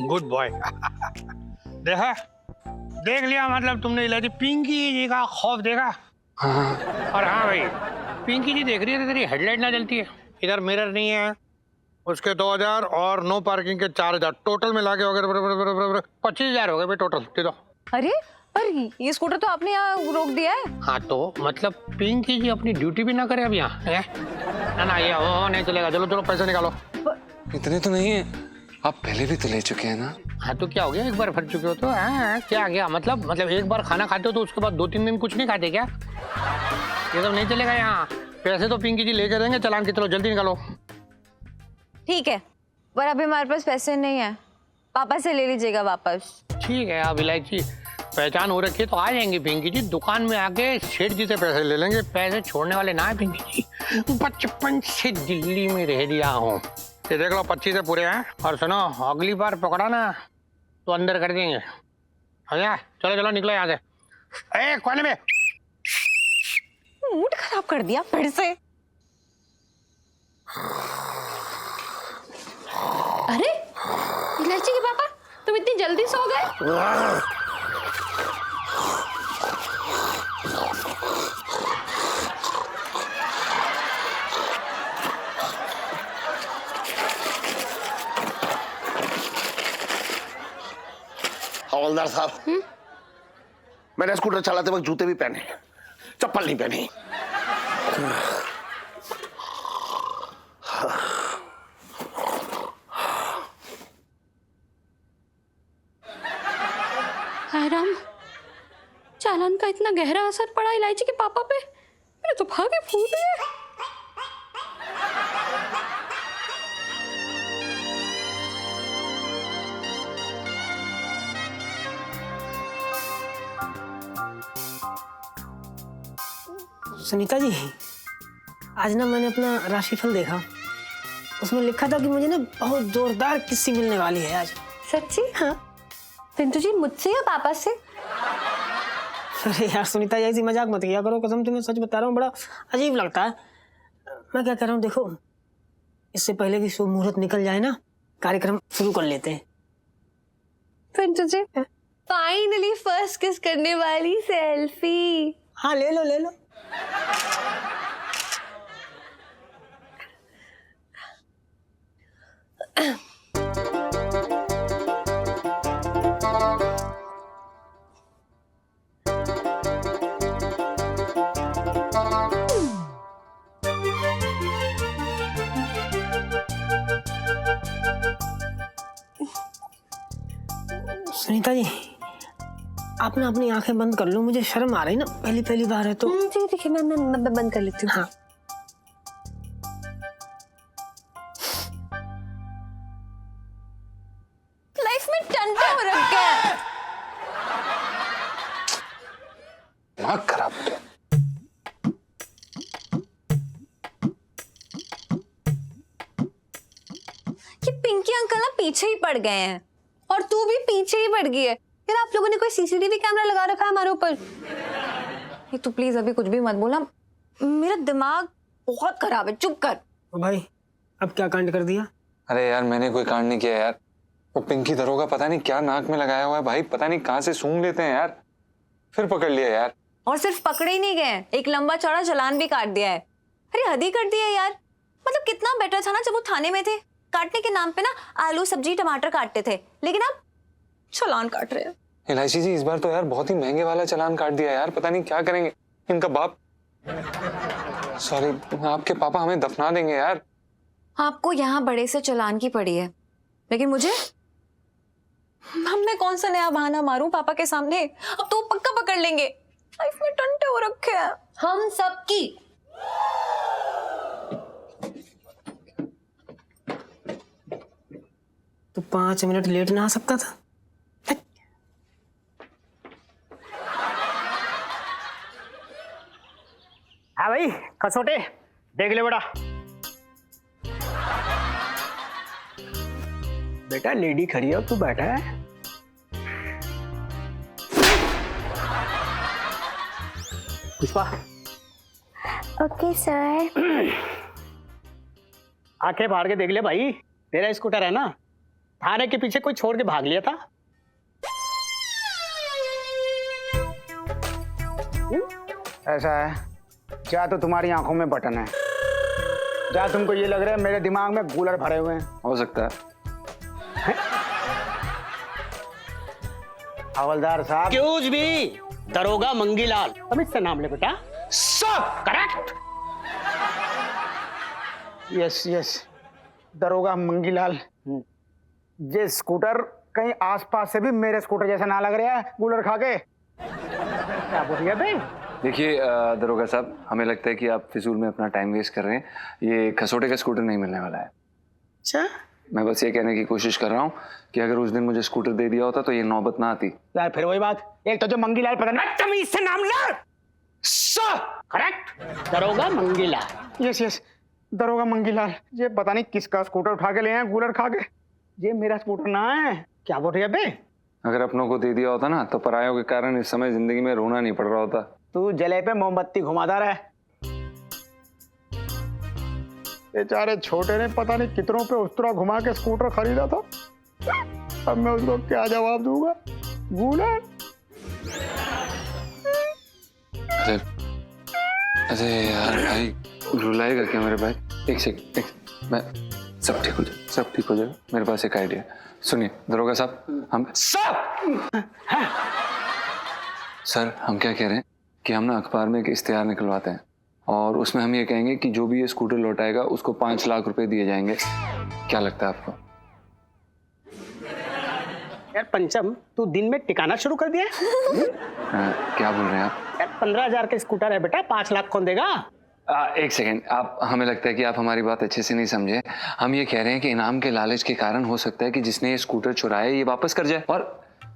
Good boy. देखा, देख लिया, मतलब तुमने इलाजी पिंकी जी का खौफ देखा। हाँ। और हाँ भाई, पिंकी जी देख रही है, तेरी हेडलाइट ना जलती है, इधर मिरर नहीं है, उसके 2,000 और नो पार्किंग के 4,000, टोटल मिला के वगैरह 25,000 हो गए भाई टोटल। दे दो। अरे पर ये स्कूटर तो आपने यहाँ रोक दिया है। हाँ तो मतलब पिंकी जी अपनी ड्यूटी भी ना करे अब यहाँ है ना, ये नहीं चलेगा। चलो पैसे निकालो। इतने तो नहीं है, आप पहले भी तो ले चुके हैं ना। हाँ तो क्या हो गया, एक बार फट चुके हो तो? हाँ, क्या गया मतलब एक बार खाना खाते हो तो उसके बाद 2-3 दिन कुछ नहीं खाते क्या? ये सब नहीं चलेगा यहाँ। पैसे तो पिंकी जी लेके देंगे, चालान की। चलो जल्दी निकालो। ठीक है, पर अभी हमारे पास पैसे नहीं है, पापा से ले लीजिएगा वापस। ठीक है, अब इलायची पहचान हो रखी है तो आ जाएंगे पिंकी जी, दुकान में आके सेठ जी से पैसे ले लेंगे। पैसे छोड़ने वाले ना है पिंकी जी, बचपन से दिल्ली में रह दिया हूँ। ये देख लो 25 से पूरे हैं। और सुनो, अगली बार पकड़ा ना तो अंदर कर देंगे। हाँ, चलो निकलो यहाँ से। ए, कोने में मूड खराब कर दिया फिर से। अरे इलायची के पापा, तुम इतनी जल्दी सो गए? हवलदार साहब, मैंने स्कूटर चलाते वक्त जूते भी पहने, चप्पल नहीं पहनी। हाय राम, चालान का इतना गहरा असर पड़ा इलायची के पापा पे, मेरे तो भागे फूट गए। सुनीता जी, आज ना मैंने अपना राशिफल देखा, उसमें लिखा था कि मुझे ना बहुत जोरदार किस्सी मिलने वाली है आज। सच्ची? हाँ। पिंटू जी, मुझसे या पापा से? अरे यार सुनीता जी, ऐसी मजाक मत किया करो, कसम से मैं सच बता रहा हूँ, बड़ा अजीब लगता है। मैं क्या कह रहा हूँ, देखो इससे पहले कि शुभ मुहूर्त निकल जाए ना, कार्यक्रम शुरू कर लेते हैं। पिंटू जी, फाइनली फर्स्ट किस करने वाली सेल्फी। हाँ ले लो। सुनीता जी, आप ना अपनी आंखें बंद कर लो, मुझे शर्म आ रही ना, पहली पहली बार है तो। ठीक ठीक है, मैं बंद कर लेती हूँ। हाँ। लाइफ में टंटा हो रखा है। दिमाग खराब हो गया। ये पिंकी अंकल ना पीछे ही पड़ गए हैं और तू भी पीछे ही पड़ गई है। यार आप लोगों ने कोई सीसीटीवी कैमरा लगा रखा है हमारे ऊपर? ये तू प्लीज अभी कुछ भी मत बोलना, मेरा दिमाग बहुत खराब है। चुप कर। भाई अब क्या कांड कर दिया? अरे यार मैंने कोई कांड नहीं किया यार। वो पिंकी दरोगा पता नहीं क्या नाक में लगाया हुआ है भाई, पता नहीं कहाँ से सूंघ लेते हैं यार। फिर पकड़ लिया यार। और सिर्फ पकड़े ही नहीं गए, एक लंबा चौड़ा चालान भी काट दिया है। अरे हद ही कर दिया यार। मतलब कितना बेटर था ना जब वो थाने में थे, काटने के नाम पे ना आलू सब्जी टमाटर काटते थे, लेकिन अब चालान काट रहे हैं। इलायची जी इस बार तो यार बहुत ही महंगे वाला चालान काट दिया यार, पता नहीं क्या करेंगे इनका बाप। सॉरी, आपके पापा हमें दफना देंगे यार। आपको यहाँ बड़े से चालान की पड़ी है, लेकिन मुझे, मैं कौन सा नया बहाना मारूं पापा के सामने? अब तो पक्का पकड़ लेंगे। लाइफ में टंटे हो रखे हैं हम सबकी। तो 5 मिनट लेट ना आ सकता था? हाँ भाई कसोटे देख ले बेटा लेडी खड़ी है, तू बैठा है। पुष्पा। Okay sir. आंखें फाड़ के देख ले भाई, तेरा स्कूटर है ना, थाने के पीछे कोई छोड़ के भाग लिया था। ऐसा है क्या? तो तुम्हारी आंखों में बटन है क्या? तुमको ये लग रहा है मेरे दिमाग में कूलर भरे हुए हैं? हो सकता है। हवलदार साहब। एक्सक्यूज मी, दरोगा मंगीलाल, समझ से नाम ले बेटा। सब करेक्ट। यस यस, दरोगा मंगीलाल। ये स्कूटर कहीं आसपास से भी मेरे स्कूटर जैसा ना लग रहा है कूलर खा के। क्या बोल रही है भाई? देखिए दरोगा साहब, हमें लगता है कि आप फिजूल में अपना टाइम वेस्ट कर रहे हैं। ये खसोटे का स्कूटर नहीं मिलने वाला है। अच्छा, मैं बस ये कहने की कोशिश कर रहा हूँ कि अगर उस दिन मुझे स्कूटर दे दिया होता तो ये नौबत ना आती। यार फिर वही बात, एक तो जो मंगीलाल पता ना, तमीज से नाम ला। करेक्ट, दरोगा मंगीलाल। यस यस, दरोगा मंगीलाल। ये पता नहीं किसका स्कूटर उठा के ले आए कूलर खा के। ये मेरा स्कूटर ना है। क्या बोल रही है बे? अगर अपनों को दे दिया होता ना तो परायों के कारण इस समय जिंदगी में रोना नहीं पड़ रहा होता। तू जले पे मोमबत्ती घुमाता रहे। बेचारे छोटे ने पता नहीं कितनों पे उस्तरा घुमा के स्कूटर खरीदा था। अब मैं उसको क्या जवाब दूंगा? कूलर। अरे यार भाई, रुलाएगा क्या मेरे भाई? एक सेकंड, मैं सब ठीक हो जाए, सब ठीक हो जाएगा। मेरे पास एक आइडिया। सुनिए दरोगा साहब, हम सर हम क्या कह रहे हैं कि हम ना अखबार में एक इश्तिहार निकलवाते हैं और उसमें हम ये कहेंगे कि जो भी ये स्कूटर लौटाएगा उसको 5 लाख रुपए दिए जाएंगे। क्या लगता है आपको? यार पंचम, तू दिन में टिकाना शुरू कर दिया? क्या बोल रहे हैं आप? यार 15,000 का स्कूटर है बेटा, 5 लाख कौन देगा? एक सेकेंड, आप, हमें लगता है कि आप हमारी बात अच्छे से नहीं समझे। हम ये कह रहे हैं कि इनाम के लालच के कारण हो सकता है कि जिसने ये स्कूटर चुराया ये वापस कर जाए, और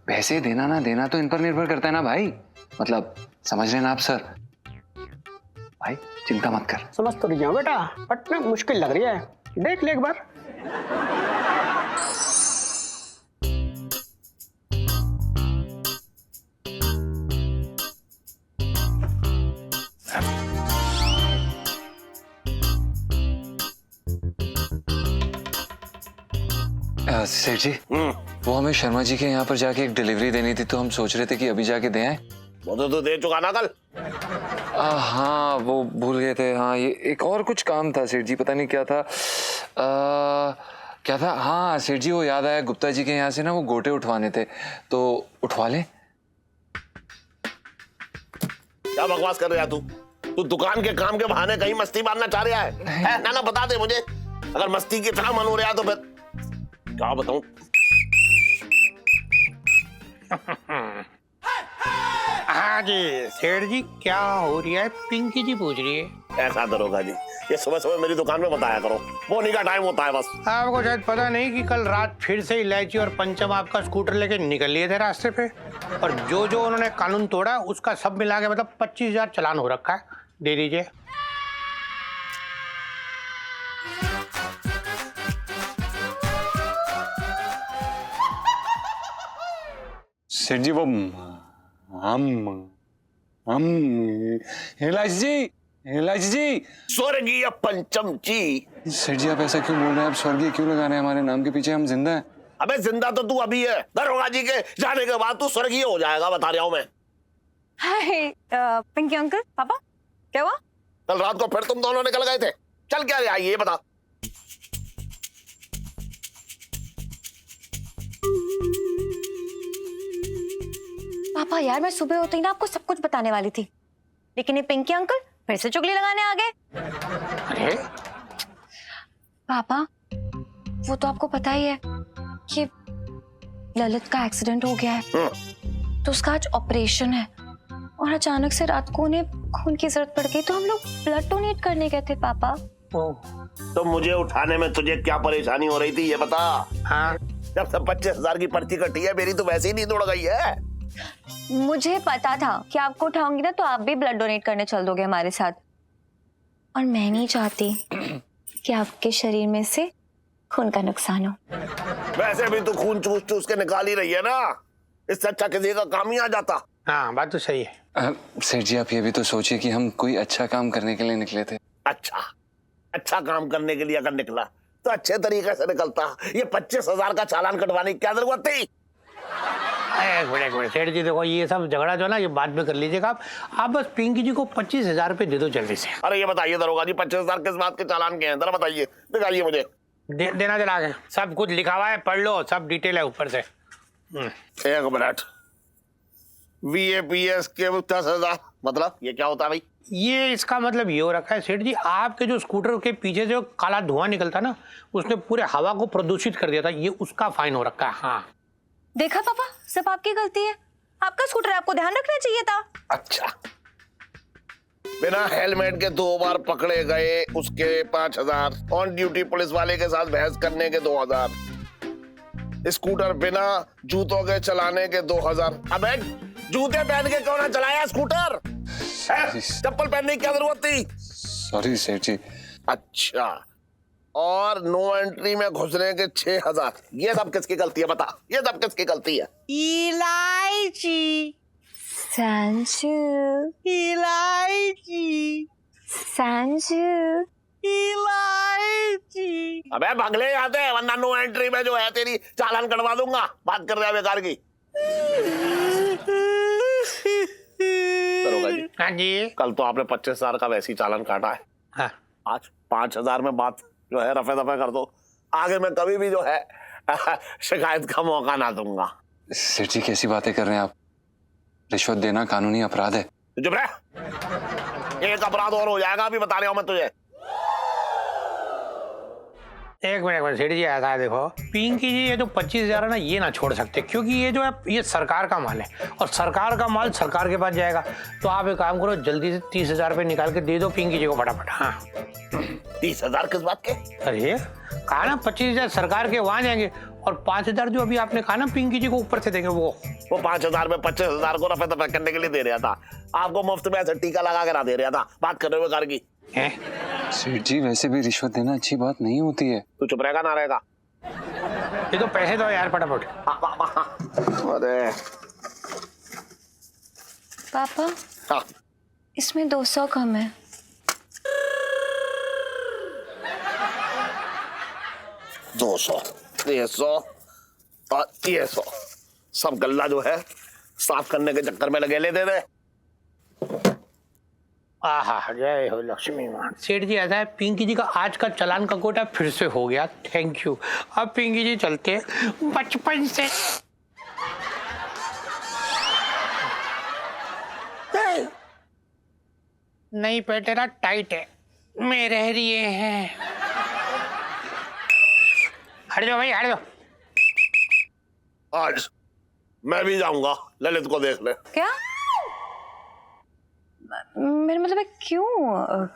पैसे देना ना देना तो इन पर निर्भर करता है ना भाई। मतलब समझ रहे हैं ना आप सर? भाई चिंता मत कर। समझ तो नहीं जाऊँ बेटा, बट ना मुश्किल लग रही है। देख ले एक बार। सेठ जी, वो हमें शर्मा जी के यहाँ पर जाके एक डिलीवरी देनी थी, तो हम सोच रहे थे कि अभी जाके दे आए। वो तो दे चुका ना कल। हाँ वो भूल गए थे। हाँ ये एक और कुछ काम था सेठ जी, पता नहीं क्या था। क्या था? हाँ सेठ जी वो याद आया, गुप्ता जी के यहाँ से ना वो गोटे उठवाने थे, तो उठवा लें। क्या बकवास कर रहा है तू दुकान के काम के बहाने कहीं मस्ती मारना चाह रहा है? ना बता दे मुझे, अगर मस्ती की तरह मन हो रहा है तो फिर क्या बताऊं। हाँ जी सेठ जी, क्या हो रही है? पिंकी जी पूछ रही है। ऐसा दरोगा जी, ये सुबह सुबह मेरी दुकान में बताया करो, बोनी का टाइम होता है बस। आपको शायद पता नहीं कि कल रात फिर से इलायची और पंचम आपका स्कूटर लेके निकल लिए थे रास्ते पे, और जो जो उन्होंने कानून तोड़ा उसका सब मिला के मतलब 25,000 चालान हो रखा है। दे दीजिए। सेठ जी वो हम इलायची जी। स्वर्गीय पंचम जी। सेठ जी आप ऐसा क्यों बोल रहे हैं? आप स्वर्गीय क्यों लगा रहे हैं हमारे नाम के पीछे? हम जिंदा हैं। अबे जिंदा तो तू अभी है, दरोगा जी के जाने के बाद तू स्वर्गीय हो जाएगा, बता रहा हूं मैं। हाय पिंकी अंकल, पापा क्या हुआ? कल रात को फिर तुम दोनों निकल गए थे, चल क्या रहा है ये बता। पापा यार, मैं सुबह होते ही ना आपको सब कुछ बताने वाली थी, लेकिन ये पिंकी अंकल फिर से चुगली लगाने आ गए। अरे पापा वो तो आपको पता ही है कि ललित का एक्सीडेंट हो गया है, तो उसका आज ऑपरेशन है, और अचानक से रात को उन्हें खून की जरूरत पड़ गई, तो हम लोग ब्लड डोनेट करने गए थे पापा। तो मुझे उठाने में तुझे क्या परेशानी हो रही थी ये बता। हाँ, जब सब 25,000 की पर्ची कटी है, मेरी तो वैसे ही नींद उड़ गई है। मुझे पता था कि आपको उठाऊंगी ना तो आप भी ब्लड डोनेट करने चल दोगे हमारे साथ, और मैं नहीं चाहती कि आपके शरीर में से खून का नुकसान हो। वैसे भी तू खून चूस चूस के निकाल ही रही है ना, इससे अच्छा किसी का काम ही आ जाता। हाँ बात तो सही है। सेठ जी आप ये भी तो सोचिए कि हम कोई अच्छा काम करने के लिए निकले थे। अच्छा काम करने के लिए अगर निकला तो अच्छे तरीके से निकलता। ये 25,000 का चालान कटवाने की क्या जरूरत थी? एक मिनट सेठ जी, देखो ये सब झगड़ा जो ना ये बाद में कर लीजिएगा आप बस पिंकी जी को 25,000 रुपए दे दो जल्दी से। अरे ये बताइए दरोगा जी, 25,000 किस बात के चालान के हैं? जरा बताइए, दिखाइए मुझे। देना चला के सब कुछ लिखा हुआ है, पढ़ लो, सब डिटेल है ऊपर से। एक मिनट, VAPS के 10,000 मतलब ये क्या होता है भाई? ये इसका मतलब ये हो रखा है सेठ जी, आपके जो स्कूटर के पीछे जो काला धुआं निकलता ना, उसने पूरे हवा को प्रदूषित कर दिया था, ये उसका फाइन हो रखा है। हाँ देखा पापा, सब आपकी गलती है, आपका स्कूटर है, आपको ध्यान रखना चाहिए था। अच्छा, बिना हेलमेट के 2 बार पकड़े गए उसके 5,000, ऑन ड्यूटी पुलिस वाले के साथ बहस करने के 2,000, स्कूटर बिना जूतों के चलाने के 2,000। अबे जूते पहन के क्यों ना चलाया स्कूटर? चप्पल पहनने की क्या जरूरत थी? सॉरी सेठ जी। अच्छा, और नो एंट्री में घुसने के 6,000। ये सब किसकी गलती है बता, ये सब किसकी गलती है? इलायची सांशु, इलायची सांशु, इलायची। अबे भगले आते हैं, वरना नो एंट्री में जो है तेरी चालान कटवा दूंगा। बात कर रहे हैं बेकार की। दरोगा जी। हाँ जी। कल तो आपने 25,000 का वैसे ही चालान काटा है। हाँ। आज 5,000 में बात जो है रफे दफे कर दो, आगे मैं कभी भी जो है शिकायत का मौका ना दूंगा। सेठ जी कैसी बातें कर रहे हैं आप? रिश्वत देना कानूनी अपराध है। चुप रह, एक अपराध और हो जाएगा, अभी बता रहा हूं मैं तुझे। एक मिनट सेठ जी, ऐसा है देखो, पिंकी जी ये जो 25,000 है ना, ये ना छोड़ सकते, क्योंकि ये जो है ये सरकार का माल है, और सरकार का माल सरकार के पास जाएगा। तो आप एक काम करो, जल्दी से 30,000 रुपए निकाल के दे दो पिंकी जी को फटाफट। हाँ 30,000 किस बात के? अरे कहा ना 25,000 सरकार के वहां जाएंगे, और 5,000 जो अभी आपने कहा ना पिंकी जी को ऊपर से देंगे, वो 5,000 में 25,000 को रफे दफे करने के लिए दे रहा था। आपको मुफ्त में ऐसे टीका लगा के ना दे रहा था। बात कर रहे हो बेकार की। सेठ जी वैसे भी रिश्वत देना अच्छी बात नहीं होती है। तू चुप रहेगा ना रहेगा? ये तो पैसे दो यार फटाफट। अरे पापा हाँ। इसमें 200 कम है। 200, 300 और 300 सब गल्ला जो है साफ करने के चक्कर में लगे। ले दे दे। आहा, जय हो लक्ष्मी मां। सेठ जी ऐसा है, पिंकी जी का आज का चालान का कोटा फिर से हो गया, थैंक यू। अब पिंकी जी चलते बचपन से। नहीं पे तेरा टाइट है, मैं रह रही हैं। हट जाओ भाई, हट जाओ। आज मैं भी जाऊंगा ललित को देखने। क्या? मेरा मतलब है क्यों?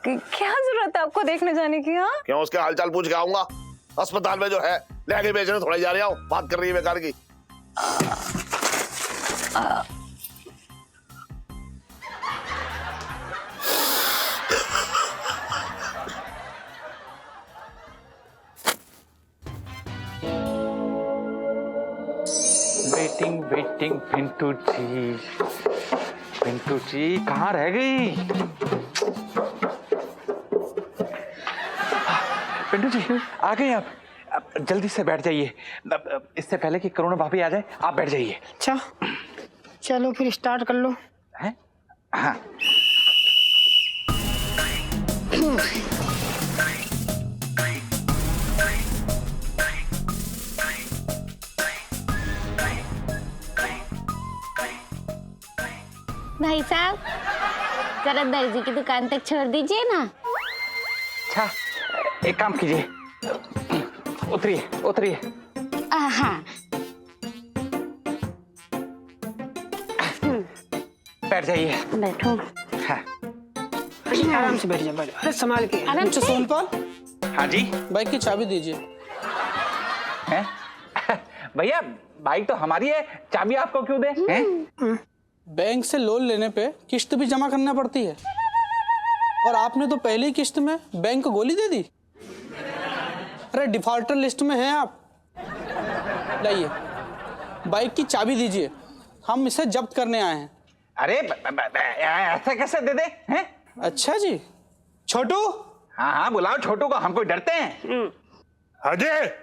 क्या जरूरत है आपको देखने जाने की? हाँ, क्यों? उसके हालचाल पूछ के आऊंगा। अस्पताल में जो है लहंगे बेचने थोड़ा जा रहा हूँ। बात कर रही है बेकार की। वेटिंग वेटिंग पिंटू जी कहाँ रह गई? पिंटू जी आ गए आप? अब जल्दी से बैठ जाइए, इससे पहले कि करुणा भाभी आ जाए। आप बैठ जाइए। अच्छा चलो फिर स्टार्ट कर लो। हैं? हाँ। भाई साहब जरा दर्जी की दुकान तक छोड़ दीजिए ना। अच्छा एक काम कीजिए, उतरिए उतरिए। हाँ बैठ जाइए। बैठो। हाँ। आराम से बैठ जाओ। अरे संभाल के। आराम से। सोनपाल, हाँ जी बाइक की चाबी दीजिए। हैं? भैया बाइक तो हमारी है, चाबी आपको क्यों दे? हैं? बैंक से लोन लेने पे किस्त भी जमा करना पड़ती है, और आपने तो पहली किस्त में बैंक को गोली दे दी। अरे डिफॉल्टर लिस्ट में हैं आप। लाइए बाइक की चाबी दीजिए, हम इसे जब्त करने आए हैं। अरे ऐसा कैसे दे दे? हैं? अच्छा जी। छोटू। हाँ हाँ बुलाओ छोटू को, हम कोई डरते हैं? अजय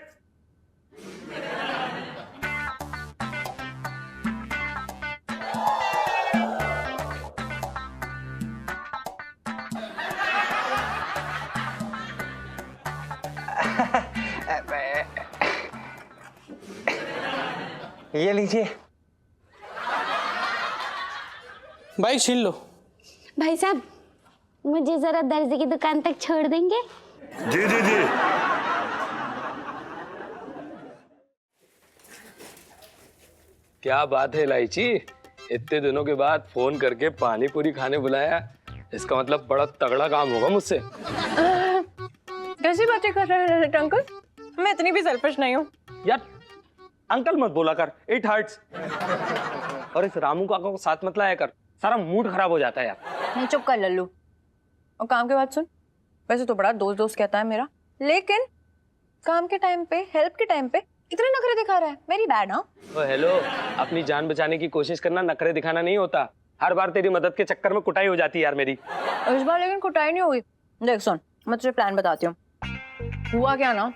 ये लीजिए। बाइक छीन लो। भाई साहब मुझे जरा दर्जी की दुकान तक छोड़ देंगे? जी जी जी। क्या बात है इलायची, इतने दिनों के बाद फोन करके पानी पूरी खाने बुलाया। इसका मतलब बड़ा तगड़ा काम होगा मुझसे। कैसी बातें कर रहे हैं अंकल? मैं इतनी भी सेल्फिश नहीं हूँ यार। अंकल मत बोला कर, इट हर्ट्स। और इस रामू काका को साथ मत लाया कर, सारा मूड खराब हो जाता है यार। नहीं, चुप कर लल्लू। और काम के बाद सुन, वैसे तो बड़ा दोस्त दोस्त कहता है मेरा, लेकिन काम के टाइम पे, हेल्प के टाइम पे इतने नखरे दिखा रहा है। Very bad. हाँ ओ हेलो, अपनी जान बचाने की कोशिश करना नखरे दिखाना नहीं होता। हर बार तेरी मदद के चक्कर में कुटाई हो जाती है यार मेरी। इस बार लेकिन कुटाई नहीं हुई। देख सुन, मैं तुझे प्लान बताती हूँ। हुआ क्या ना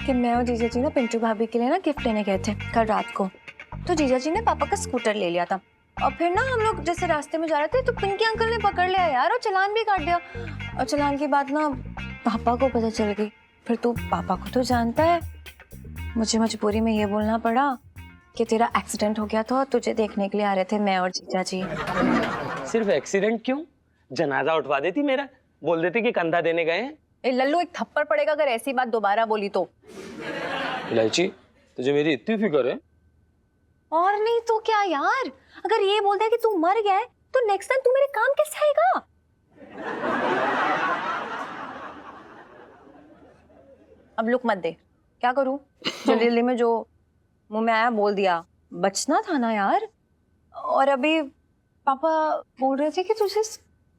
कि मैं और जीजा जी ना पिंटू भाभी के लिए ना गिफ्ट लेने गए थे कल रात को। तो जीजा जी ने पापा का स्कूटर ले लिया था, और फिर ना हम लोग जैसे रास्ते में जा रहे थे तो पिंकी अंकल ने पकड़ लिया यार, और चालान भी काट दिया। और चालान की बात ना पापा को पता चल गई। फिर तू पापा को तो जानता है, मुझे मजबूरी में ये बोलना पड़ा कि तेरा एक्सीडेंट हो गया था और तुझे देखने के लिए आ रहे थे मैं और जीजा जी। सिर्फ एक्सीडेंट क्यों, जनाजा उठवा देती मेरा, बोल देती कि कंधा देने गए हैं। ए लल्लू, एक थप्पड़ पड़ेगा अगर ऐसी बात दोबारा बोली तो। इलायची तुझे मेरी इतनी फिक्र है? और नहीं तो क्या यार, अगर ये बोल दिया कि तू मर गया है तो नेक्स्ट टाइम तू मेरे काम कैसे आएगा? अब लुक मत दे, क्या करूं? जल्दी में जो मुंह में आया बोल दिया, बचना था ना यार। और अभी पापा बोल रहे थे कि तुझे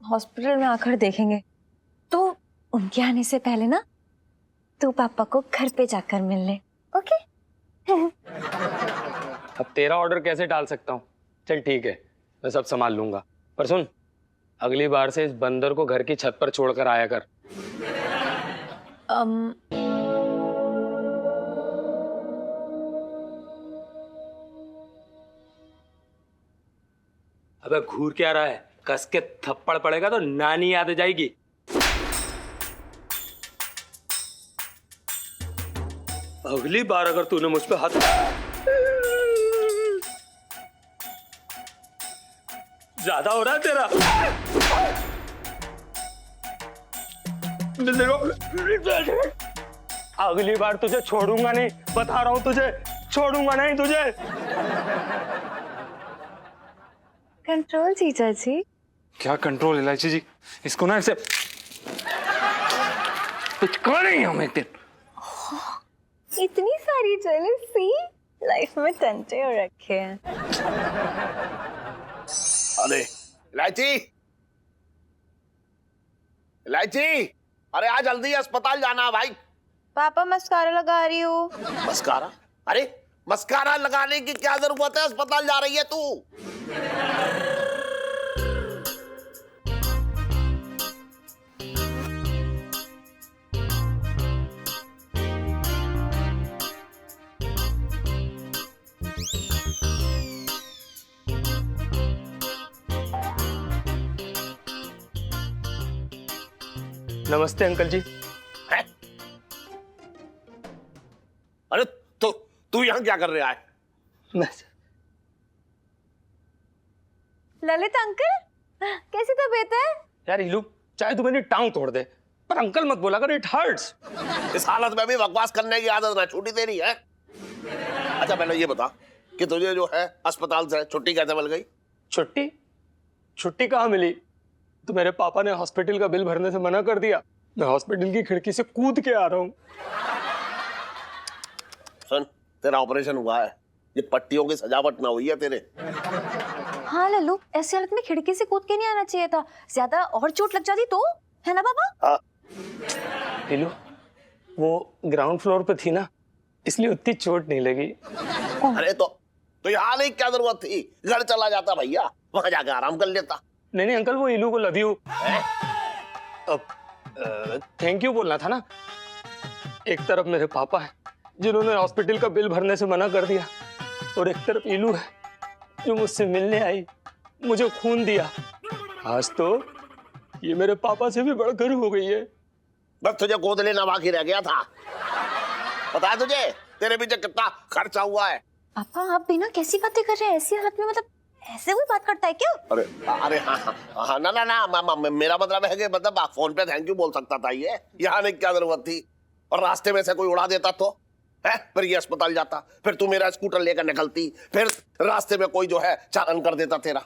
हॉस्पिटल में आकर देखेंगे, तो उनके आने से पहले ना तू पापा को घर पे जाकर मिल ले, ओके? अब तेरा ऑर्डर कैसे टाल सकता हूँ? चल ठीक है, मैं सब संभाल लूंगा। पर सुन, अगली बार से इस बंदर को घर की छत पर छोड़कर आया कर। अबे घूर क्या रहा है? कस के थप्पड़ पड़ेगा तो नानी याद आ जाएगी। अगली बार अगर तूने मुझ पे हाथ, ज्यादा हो रहा है तेरा। अगली बार तुझे छोड़ूंगा नहीं, बता रहा हूं तुझे, छोड़ूंगा नहीं तुझे। कंट्रोल जीजा जी, क्या कंट्रोल इलायची जी, इसको ना ऐसे कुछ करेंगे हम एक दिन। इतनी सारी जेलसी लाइफ में टंटे हो रखे हैं। अरे इलायची, इलायची, अरे आज जल्दी अस्पताल जाना भाई। पापा मस्कारा लगा रही हूँ। मस्कारा? अरे मस्कारा लगाने की क्या जरूरत है, अस्पताल जा रही है तू। नमस्ते अंकल जी। है? अरे तो तू यहाँ क्या कर रहा है? ललित अंकल, कैसी तबीयत है? यार इलू, चाहे तू मेरी टांग तोड़ दे पर अंकल मत बोला कर, इट हर्ट्स। इस हालत में भी बकवास करने की आदत ना छूटी तेरी है। अच्छा पहले ये बता कि तुझे जो है अस्पताल से छुट्टी कैसे मिल गई? छुट्टी? छुट्टी कहाँ मिली? तो मेरे पापा ने हॉस्पिटल का बिल भरने से मना कर दिया। मैं हॉस्पिटल की खिड़की से कूद के आ रहा हूँ। सुन, तेरा ऑपरेशन हुआ है, ये पट्टियों की सजावट ना हुई है तेरे। हाँ लल्लू, ऐसी हालत में खिड़की से कूद के नहीं आना चाहिए था, ज्यादा और चोट लग जाती तो, है ना पापा? हाँ। इलू, वो ग्राउंड फ्लोर पे थी ना, इसलिए उतनी चोट नहीं लगी। अरे तो यहाँ नहीं, क्या जरूरत थी? घर चला जाता भैया, वहां जाकर आराम कर लेता। नहीं अंकल, वो इलू को लव यू, अब थैंक यू बोलना था ना। एक तरफ मेरे पापा है जिन्होंने हॉस्पिटल का बिल भरने से मना कर दिया, और एक तरफ इलू है जो मुझसे मिलने आई, मुझे खून दिया। आज तो ये मेरे पापा से भी बढ़कर हो गई है। बस तुझे गोद लेना बाकी रह गया था। पता है तुझे तेरे पीछे कितना खर्चा हुआ है? पापा आप बिना कैसी बातें कर रहे हैं? ऐसी हालत में मतलब ऐसे कोई बात करता है क्या? अरे हाँ ना, मेरा मतलब है कि मतलब फोन पे थैंक यू बोल सकता था ये, यहाँ नहीं क्या जरूरत थी? और रास्ते में से कोई उड़ा देता तो है, फिर ये अस्पताल जाता, फिर तू मेरा स्कूटर लेकर निकलती, फिर रास्ते में कोई जो है चालान कर देता तेरा।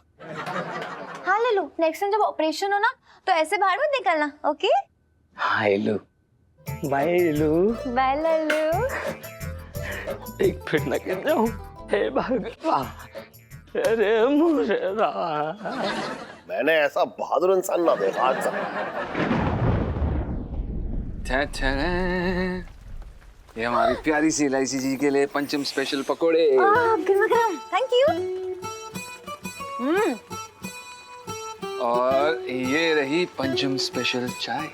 हाँ ले लो, नेक्स्ट टाइम जब ऑपरेशन हो ना तो ऐसे बाहर मत निकलना, ओके? हाँ इलू, बाय इलू, बाय लल्लू। एक फिर न गिर जाऊं, हे भगवान, अरे मुर्रा। मैंने ऐसा बहादुर इंसान ना देखा आज तक। ये हमारी प्यारी सी इलायची जी के लिए पंचम स्पेशल पकोड़े। गरम गरम, थैंक यू। और ये रही पंचम स्पेशल चाय।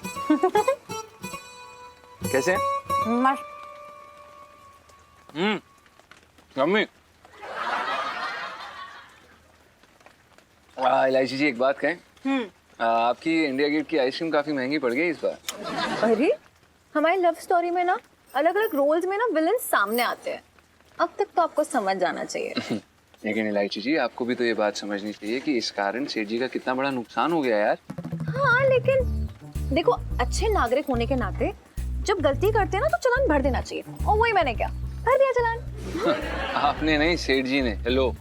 कैसे? मस्त। मम्मी, इलायची जी एक बात कहें? आपकी इंडिया गेट की आइसक्रीम काफी महंगी पड़ गई इस बार। अरे हमारी लव स्टोरी में ना अलग अलग रोल्स में ना विलन सामने आते हैं, अब तक तो आपको समझ जाना चाहिए। लेकिन इलायची जी आपको भी तो ये बात समझनी चाहिए कि इस कारण सेठ जी का कितना बड़ा नुकसान हो गया यार। हाँ लेकिन देखो, अच्छे नागरिक होने के नाते जब गलती करते हैं ना तो चालान भर देना चाहिए, और वही मैंने क्या भर दिया चालान। आपने नहीं, सेठ जी ने। हेलो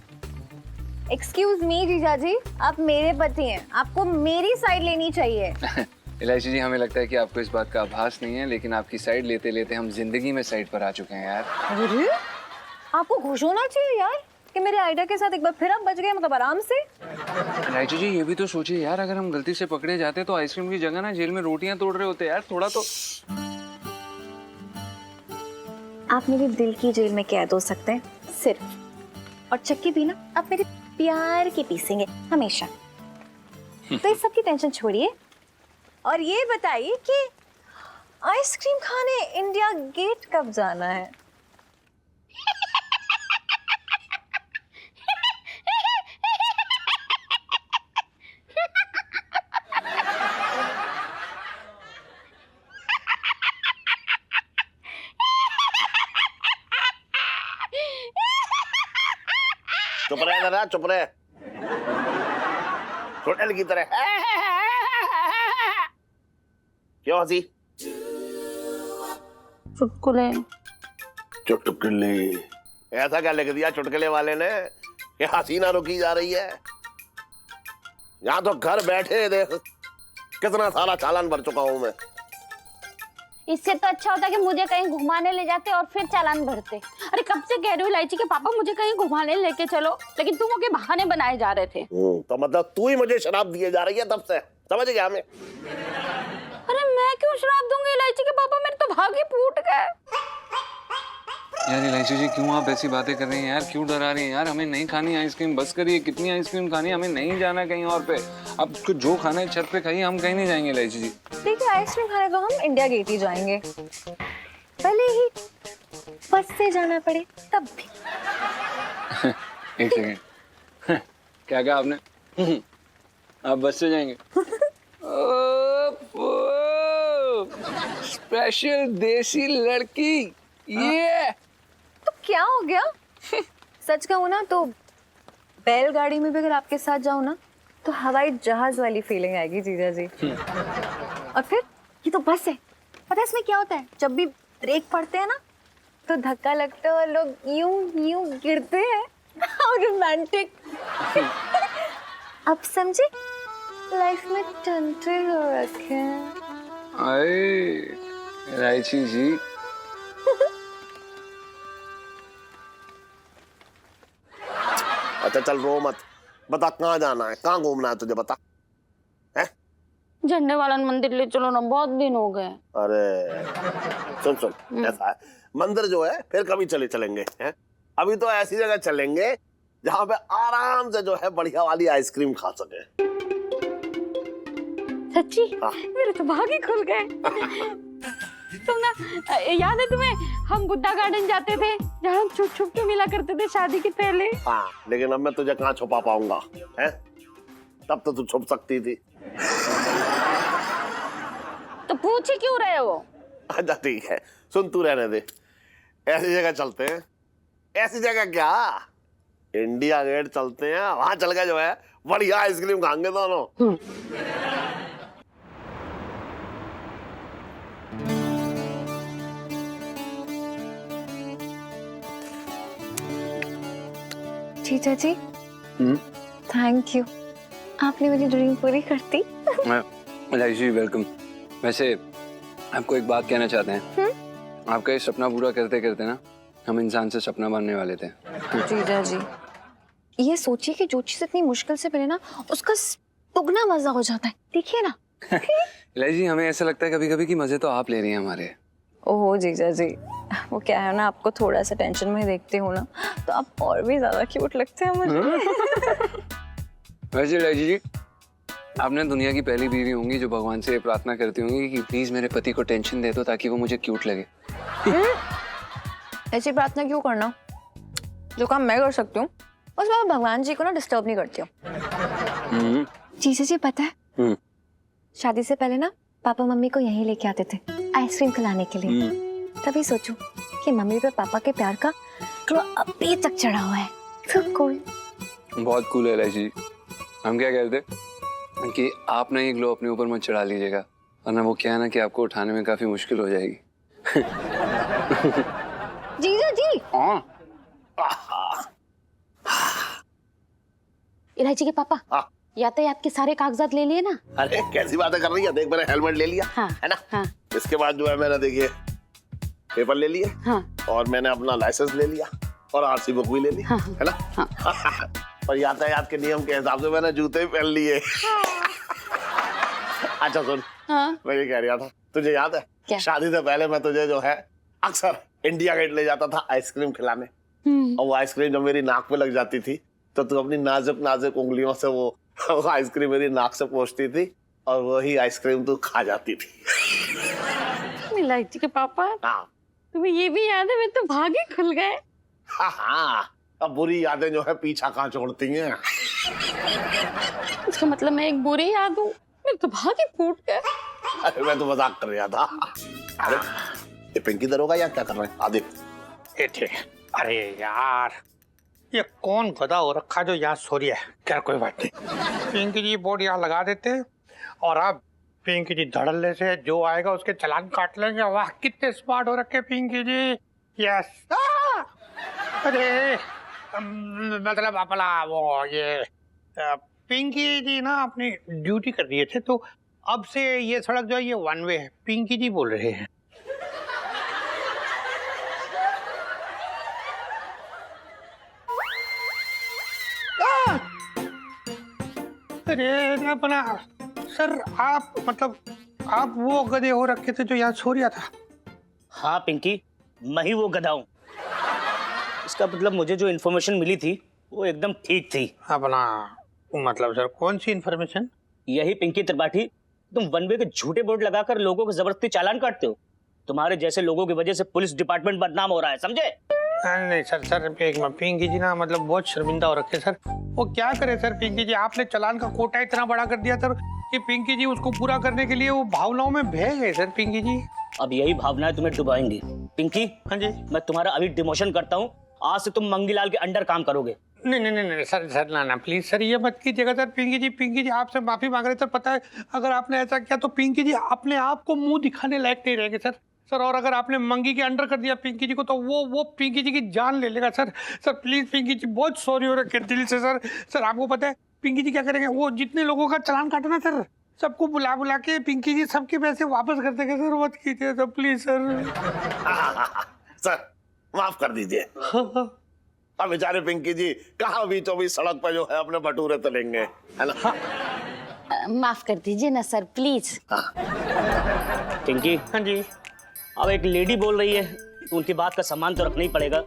एक्सक्यूज मी जीजा जी, आप मेरे पति हैं, आपको मेरी साइड लेनी चाहिए। इलायची जी हमें लगता है कि आपको इस बात का आभास नहीं है, लेकिन आपकी साइड लेते लेते हम जिंदगी में साइड पर आ चुके हैं यार। अरे आपको खुश होना चाहिए यार कि मेरे आइडिया के साथ एक बार फिर आप बच गए, मतलब आराम से। इलायची जी ये भी तो सोचिए यार, अगर हम गलती से पकड़े जाते तो आइसक्रीम की जगह ना जेल में रोटियां तोड़ रहे होते यार। थोड़ा तो आप मेरे दिल की जेल में कैद हो सकते हैं सिर्फ, और चक्की भी ना आप मेरे प्यार के पीसेंगे हमेशा। तो इस सब की टेंशन छोड़िए और ये बताइए कि आइसक्रीम खाने इंडिया गेट कब जाना है? चुप रहे जरा, चुप रहे, चुड़ैल की तरह। क्यों हंसी? चुटकुले। चुटकुले? ऐसा क्या लिख दिया चुटकुले वाले ने कि हंसी ना रुकी जा रही है? यहाँ तो घर बैठे देख कितना सारा चालान भर चुका हूँ मैं। इससे तो अच्छा होता कि मुझे कहीं घुमाने ले जाते और फिर चालान भरते। अरे कब से कह रही हूँ इलायची के पापा मुझे कहीं घुमाने लेके चलो, लेकिन तुम के बहाने बनाए जा रहे थे। तो मतलब तू ही मुझे शराब दिए जा रही है तब से, समझ गया मैं। अरे मैं क्यों शराब दूंगी इलायची के पापा, मेरे तो भाग ही फूट गए। यार इलायची जी क्यों आप ऐसी बातें कर रही हैं यार, क्यों डरा रही हैं यार? हमें नहीं खानी आइसक्रीम, बस करिए। कितनी आइसक्रीम खानी है, हमें नहीं जाना कहीं और पे। अब जो खाना है छत पे खाइए, हम कहीं नहीं जाएंगे इलायची जी। देखिए आइसक्रीम खाने तो हम इंडिया गेट ही जाएंगे, भले ही बस से जाना पड़े तब भी। एक सेकेंड, क्या कहा आपने? आप बस से जाएंगे? स्पेशल देसी लड़की ये तो क्या हो गया? सच कहूँ ना तो बैलगाड़ी में भी अगर आपके साथ जाऊँ ना तो हवाई जहाज वाली फीलिंग आएगी जीजा जी। और फिर ये तो बस है, पता है इसमें क्या होता है? जब भी ब्रेक पड़ते हैं ना तो धक्का लगता है और लोग यूं यूं गिरते हैं। रोमांटिक। अब समझे, लाइफ में टंटे हो रखे हैं। आए इलायची जी, अच्छा चल रो मत, बता कहाँ जाना है, कहाँ घूमना है तुझे, बता। है झंडे वाला मंदिर ले चलो ना, बहुत दिन हो गए। अरे सुन सुन, ऐसा है मंदिर जो है फिर कभी चलेंगे, हैं? अभी तो ऐसी जगह चलेंगे जहाँ पे आराम से जो है बढ़िया वाली आइसक्रीम खा सके। सच्ची? मेरे तो भाग ही खुल गए। तुम ना, याद है तुम्हें हम बुद्धा गार्डन जाते थे जहाँ हम छुप छुप के मिला करते थे शादी के पहले? हाँ, लेकिन अब मैं तुझे कहाँ छुपा पाऊंगा, हैं? तब तो तू छुप सकती थी। तो पूछ ही क्यों रहे हो? अच्छा ठीक है, सुन तू रहने दे, ऐसी जगह चलते हैं। ऐसी जगह क्या, इंडिया गेट चलते हैं, वहां चल के जो है बढ़िया आइसक्रीम खाएंगे दोनों। जीजा जी थैंक यू, आपने मेरी ड्रीम पूरी कर दी। इलायची जी वेलकम। वैसे आपको एक बात कहना चाहते हैं। आपका ये सपना पूरा करते करते ना हम इंसान से सपना बनने वाले थे। जीजा जी ये सोचिए कि जो चीज इतनी मुश्किल से मिले ना उसका दुगना मजा हो जाता है, देखिए ना। इलायची जी हमें ऐसा लगता है कभी कभी कि मजे तो आप ले रही हैं हमारे। ओहो जीजा जी, वो क्या है ना, आपको थोड़ा सा टेंशन में देखती हूँ ना तो आप और भी ज्यादा क्यूट लगते हैं मुझे। वैसे इलायची जी आपने दुनिया की पहली बीवी होंगी जो भगवान से प्रार्थना करती होंगी कि प्लीज मेरे पति को टेंशन दे दो ताकि वो मुझे क्यूट लगे। ऐसी प्रार्थना क्यों करना, जो काम मैं कर सकती हूँ बस मैं भगवान जी को ना डिस्टर्ब नहीं करती हूँ। जीजा जी पता है शादी से पहले ना पापा मम्मी को यहीं लेके आते थे आइसक्रीम खिलाने के लिए। तभी सोचो कि मम्मी पे पापा के प्यार का ग्लो अभी तक चढ़ा हुआ है। So cool। बहुत कूल है इलायची जी। हम क्या कहते कि आप ना ये ग्लो अपने ऊपर मत चढ़ा लीजिएगा, वरना वो क्या है ना कि आपको उठाने में काफी मुश्किल हो जाएगी। जीजा जी। इलायची के पापा यातायात के सारे कागजात ले लिए ना? अरे कैसी बातें कर रही है, देख मैंने हेलमेट ले लिया। हाँ, है ना? हाँ। इसके बाद जो है मैंने देखिए पेपर ले लिए। हाँ। और मैंने अपना लाइसेंस ले लिया और आरसी बुक भी ले ली। हाँ। है ना? हाँ। और यातायात के नियम के हिसाब से मैंने जूते भी पहन लिए। अच्छा सुन, मैं ये कह रहा था, तुझे याद है क्या? शादी से पहले मैं तुझे जो है अक्सर इंडिया गेट ले जाता था आइसक्रीम खिलाने, और वो आइसक्रीम जब मेरी नाक पे लग जाती थी तो तू अपनी नाजुक नाजुक उंगलियों से वो आइसक्रीम मेरी नाक से पहुंचती थी और वही आइसक्रीम तू खा जाती थी। इलायची के पापा, तुम्हें ये भी याद है? मैं तो भागे खुल गए। हाँ, अब बुरी यादें जो है पीछा कहाँ छोड़ती हैं। इसका मतलब मैं एक बुरी याद हूँ? मैं तो भागे फूट गए। अरे मैं तो मजाक कर रहा था। अरे ये पिंकी दरोगा यार क्या कर रहे हैं? आदित्य। अरे यार ये कौन गधा हो रखा जो यहाँ सो रही है? क्या कोई बात नहीं, पिंकी जी बोर्ड यहाँ लगा देते और अब पिंकी जी धड़ल्ले से जो आएगा उसके चालान काट लेंगे। वाह कितने स्मार्ट हो रखे पिंकी जी। यस। अरे मतलब अपना वो ये पिंकी जी ना अपनी ड्यूटी कर दिए थे, तो अब से ये सड़क जो है ये वन वे है, पिंकी जी बोल रहे हैं। अरे अपना सर, आप मतलब आप वो गधे हो रखे थे जो यहाँ सो रहा था? हाँ पिंकी, मैं ही वो गधा हूँ। इसका मतलब मुझे जो इन्फॉर्मेशन मिली थी वो एकदम ठीक थी। अपना मतलब सर कौन सी इन्फॉर्मेशन? यही पिंकी त्रिपाठी, तुम वन वे के झूठे बोर्ड लगाकर लोगों को जबरदस्ती चालान काटते हो। तुम्हारे जैसे लोगों की वजह से पुलिस डिपार्टमेंट बदनाम हो रहा है, समझे? नहीं सर, एक मिनट, पिंकी जी ना मतलब बहुत शर्मिंदा हो रखे सर। वो क्या करे सर पिंकी जी, आपने चालान का कोटा इतना बड़ा कर दिया सर कि पिंकी जी उसको पूरा करने के लिए वो भावनाओं में बह गए सर पिंकी जी। अब यही भावनाएं तुम्हें डुबाएंगी। पिंकी, हाँ जी, मैं तुम्हारा अभी डिमोशन करता हूँ। आज से तुम मंगीलाल के अंडर काम करोगे। नहीं सर ना प्लीज सर, ये मत कीजिएगा सर। पिंकी जी आपसे माफी मांग रहे सर। पता है अगर आपने ऐसा किया तो पिंकी जी अपने आप को मुंह दिखाने लायक नहीं रहेंगे सर। और अगर आपने मंगी के अंडर कर दिया पिंकी जी को तो वो पिंकी जी की जान ले लेगा सर। प्लीज पिंकी जी, बहुत सॉरी हो रहा है दिल से सर। आपको पता है पिंकी जी क्या करेंगे? वो जितने लोगों का चालान काटा ना सर, सबको बुला के पिंकी जी सबके पैसे वापस कर देंगे सर। मत कीजिए सर प्लीज सर। सर माफ कर दीजिए। अब बेचारे पिंकी जी कहाँ बीचों बीच सड़क पर जो है अपने भटूरे तलेंगे, है ना? माफ कर दीजिए ना सर, प्लीज। पिंकी, हाँ जी, अब एक लेडी बोल रही है तो उनकी बात का सम्मान तो रखना ही पड़ेगा,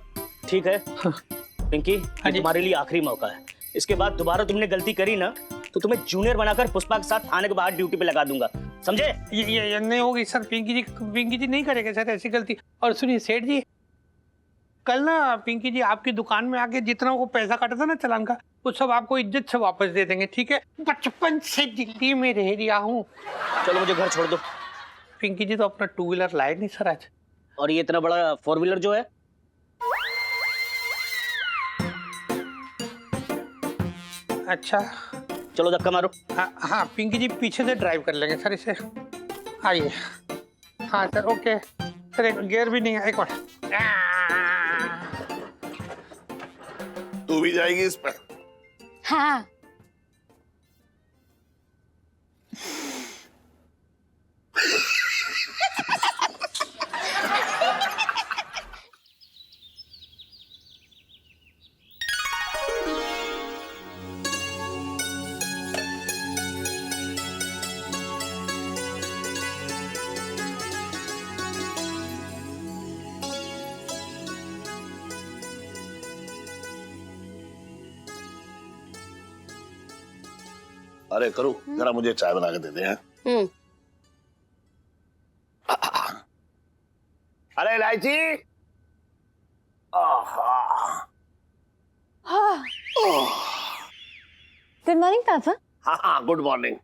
ठीक है? पिंकी, ये तुम्हारे लिए आखिरी मौका है। इसके बाद दोबारा तुमने गलती करी ना तो तुम्हें जूनियर बनाकर पुष्पा के साथ थाने के बाहर ड्यूटी पे लगा दूंगा, समझे? ये नहीं होगी सर। पिंकी जी नहीं करेंगे सर ऐसी गलती। और सुनिए सेठ जी, कल ना पिंकी जी आपकी दुकान में आके जितना वो पैसा काटा था ना चालान का, वो सब आपको इज्जत से वापस दे देंगे, ठीक है? बचपन से दिल्ली में रह रहा हूँ। चलो मुझे घर छोड़ दो। पिंकी जी तो अपना 2 व्हीलर लाए नहीं सर आज। और ये इतना बड़ा 4 व्हीलर जो है? अच्छा चलो धक्का मारो। हाँ पिंकी जी पीछे से ड्राइव कर लेंगे सर इसे। आइए। हाँ सर ओके सर, एक गियर भी नहीं है, एक मिनट। तू भी जाएगी इस पर? हाँ। अरे करूँ, जरा मुझे चाय बना के दे दे। हैं? अरे इलायची। गुड मॉर्निंग पापा। हाँ गुड मॉर्निंग।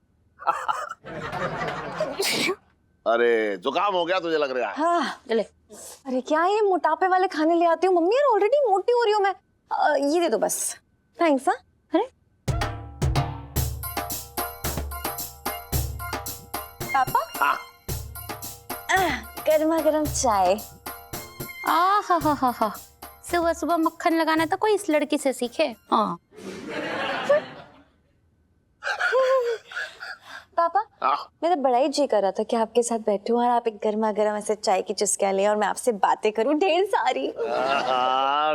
अरे जुकाम हो गया तुझे लग रहा है? हाँ चले। अरे क्या ये मोटापे वाले खाने ले आती हूँ मम्मी, यार ऑलरेडी मोटी हो रही हूँ मैं। ये दे दो बस। थैंक्स। हाँ अरे पापा, गर्मा गर्म चाय। हा सुबह सुबह मक्खन लगाना तो कोई इस लड़की से सीखे। हाँ पापा, मेरा बड़ा ही जी कर रहा था कि आपके साथ बैठूं और आप एक गर्मा गर्म ऐसे चाय की चुस्कियां लें और मैं आपसे बातें करूं ढेर सारी।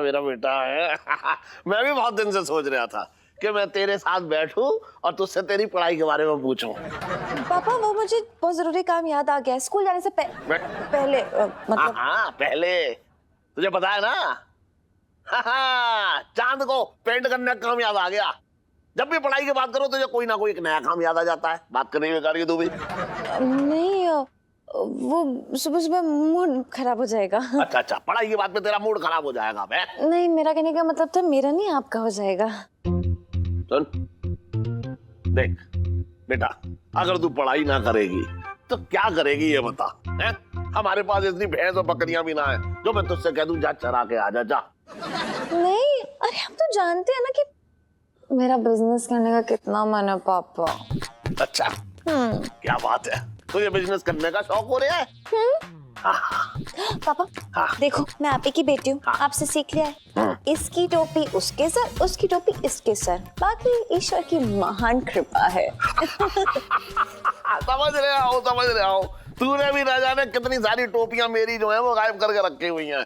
मेरा बेटा है। मैं भी बहुत दिन से सोच रहा था कि मैं तेरे साथ बैठूं और तुझसे तेरी पढ़ाई के बारे में पूछूं। पापा वो मुझे बहुत जरूरी काम याद आ गया, स्कूल जाने से पहले मतलब। हाँ पहले तुझे पता है ना, चांद को पेंट करने का काम याद आ गया। जब भी पढ़ाई की बात करो तुझे कोई ना कोई एक नया काम याद आ जाता है। बात करने में कर तू भी नहीं, वो सुबह सुबह मूड खराब हो जाएगा। अच्छा, पढ़ाई की बात में तेरा मूड खराब हो जाएगा बे? नहीं, मेरा कहने का मतलब था मेरा नहीं आपका हो जाएगा। सुन देख बेटा, अगर तू पढ़ाई ना करेगी तो क्या करेगी ये बता। है? हमारे पास इतनी भैंस और बकरियां भी ना है जो मैं तुझसे कह दूं जा चरा के आ जा। नहीं, अरे हम तो जानते हैं ना कि मेरा बिजनेस करने का कितना मन है पापा। अच्छा क्या बात है, तुझे बिजनेस करने का शौक हो रहा है? पापा देखो, मैं आप ही की बेटी हूँ, आपसे सीख लिया है। इसकी टोपी उसके सर, उसकी टोपी इसके सर, बाकी ईश्वर की महान कृपा है। समझ रहे हो। तूने भी ना जाने कितनी सारी टोपियां मेरी जो है वो गायब करके रखी हुई हैं।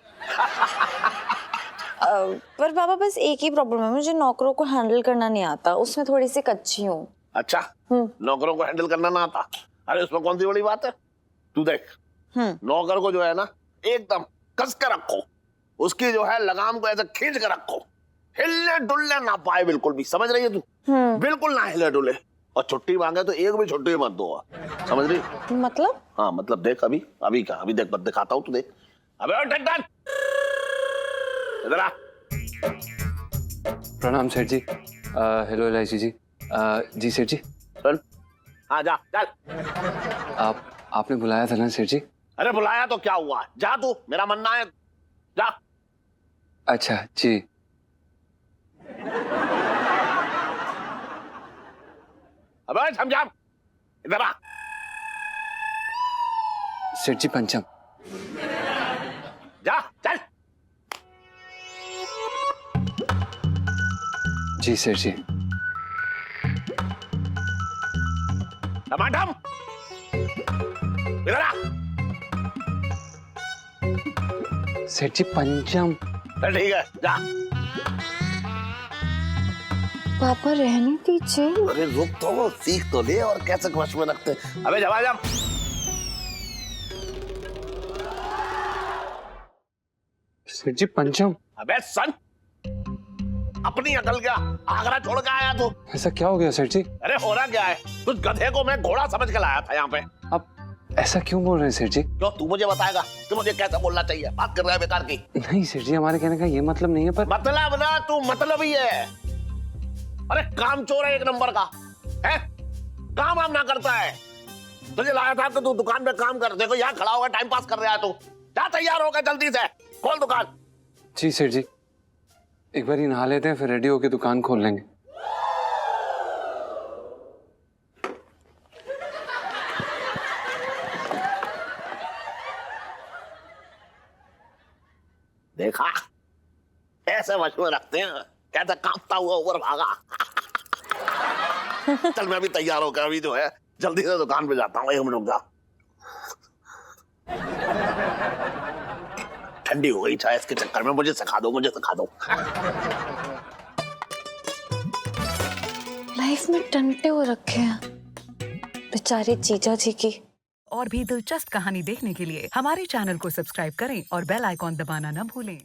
पर पापा बस एक ही प्रॉब्लम है, मुझे नौकरों को हैंडल करना नहीं आता, उसमें थोड़ी सी कच्ची हूँ। अच्छा, नौकरों को हैंडल करना ना आता? अरे उसमें कौन सी बड़ी बात है। तू देख, नौकर को जो है ना एकदम कस के रखो, उसकी जो है लगाम को ऐसे खींच के रखो, हिलने डुलने ना पाए बिल्कुल भी। समझ रही है तू? बिल्कुल ना हिले डुले। और छुट्टी मांगे तो एक भी छुट्टी मत दो। समझ रही? मतलब? हाँ मतलब देख, अभी क्या, अभी देख, दिखाता हूँ, तू देख। अबे टन इधर आ। प्रणाम सेठ जी। हेलो एलआईसी जी। जी सेठ जी। चल, हाँ जा चल। आपने बुलाया था ना सेठ जी? अरे बुलाया तो क्या हुआ, जा तू, मेरा मनना है, जा। अच्छा जी। अबे समझा, इधर आ। सेठ जी पंचम। जा चल। जी सेठ जी। टमाटम, इधर आ। सेठ जी पंचम। चल ठीक है, जा। पापा रहने दीजिए। अरे रुक तो, सीख तो ले, और कैसे वश में रखते। अबे जवा जा। सेठ जी पंचम। अबे सन, अपनी अकल क्या आगरा छोड़ के आया तू? ऐसा क्या हो गया सेठ जी? अरे हो रहा क्या है, तुझ गधे को मैं घोड़ा समझ के लाया था यहाँ पे। आप ऐसा क्यों बोल रहे हैं सेठ जी? क्यों, तू मुझे बताएगा कि मुझे कैसे बोलना चाहिए? बात कर रहा है बेकार की। नहीं सेठ जी, हमारे कहने का ये मतलब नहीं है। पर मतलब ना, तू मतलब ही है। अरे काम चोर है एक नंबर का, है? काम वाम ना करता है। तुझे लाया था कि तू दुकान पे काम कर। देखो यहाँ खड़ा होगा टाइम पास कर रहा है तू। जा तैयार होगा जल्दी से, खोल दुकान। जी सेठ जी, एक बार ही नहा लेते हैं, फिर रेडी होके दुकान खोल लेंगे। देखा, ऐसे वश में रखते हैं, कहते कांपता हुआ ऊपर भागा। चल मैं भी तैयार होकर अभी जो है जल्दी से दुकान पे जाता हूँ। एक मिनट का, ठंडी हो गई चाय इसके चक्कर में। मुझे सिखा दो, मुझे सिखा दो। लाइफ में टंटे हो रखे हैं बेचारे जीजा जी की। और भी दिलचस्प कहानी देखने के लिए हमारे चैनल को सब्सक्राइब करें और बेल आइकॉन दबाना न भूलें।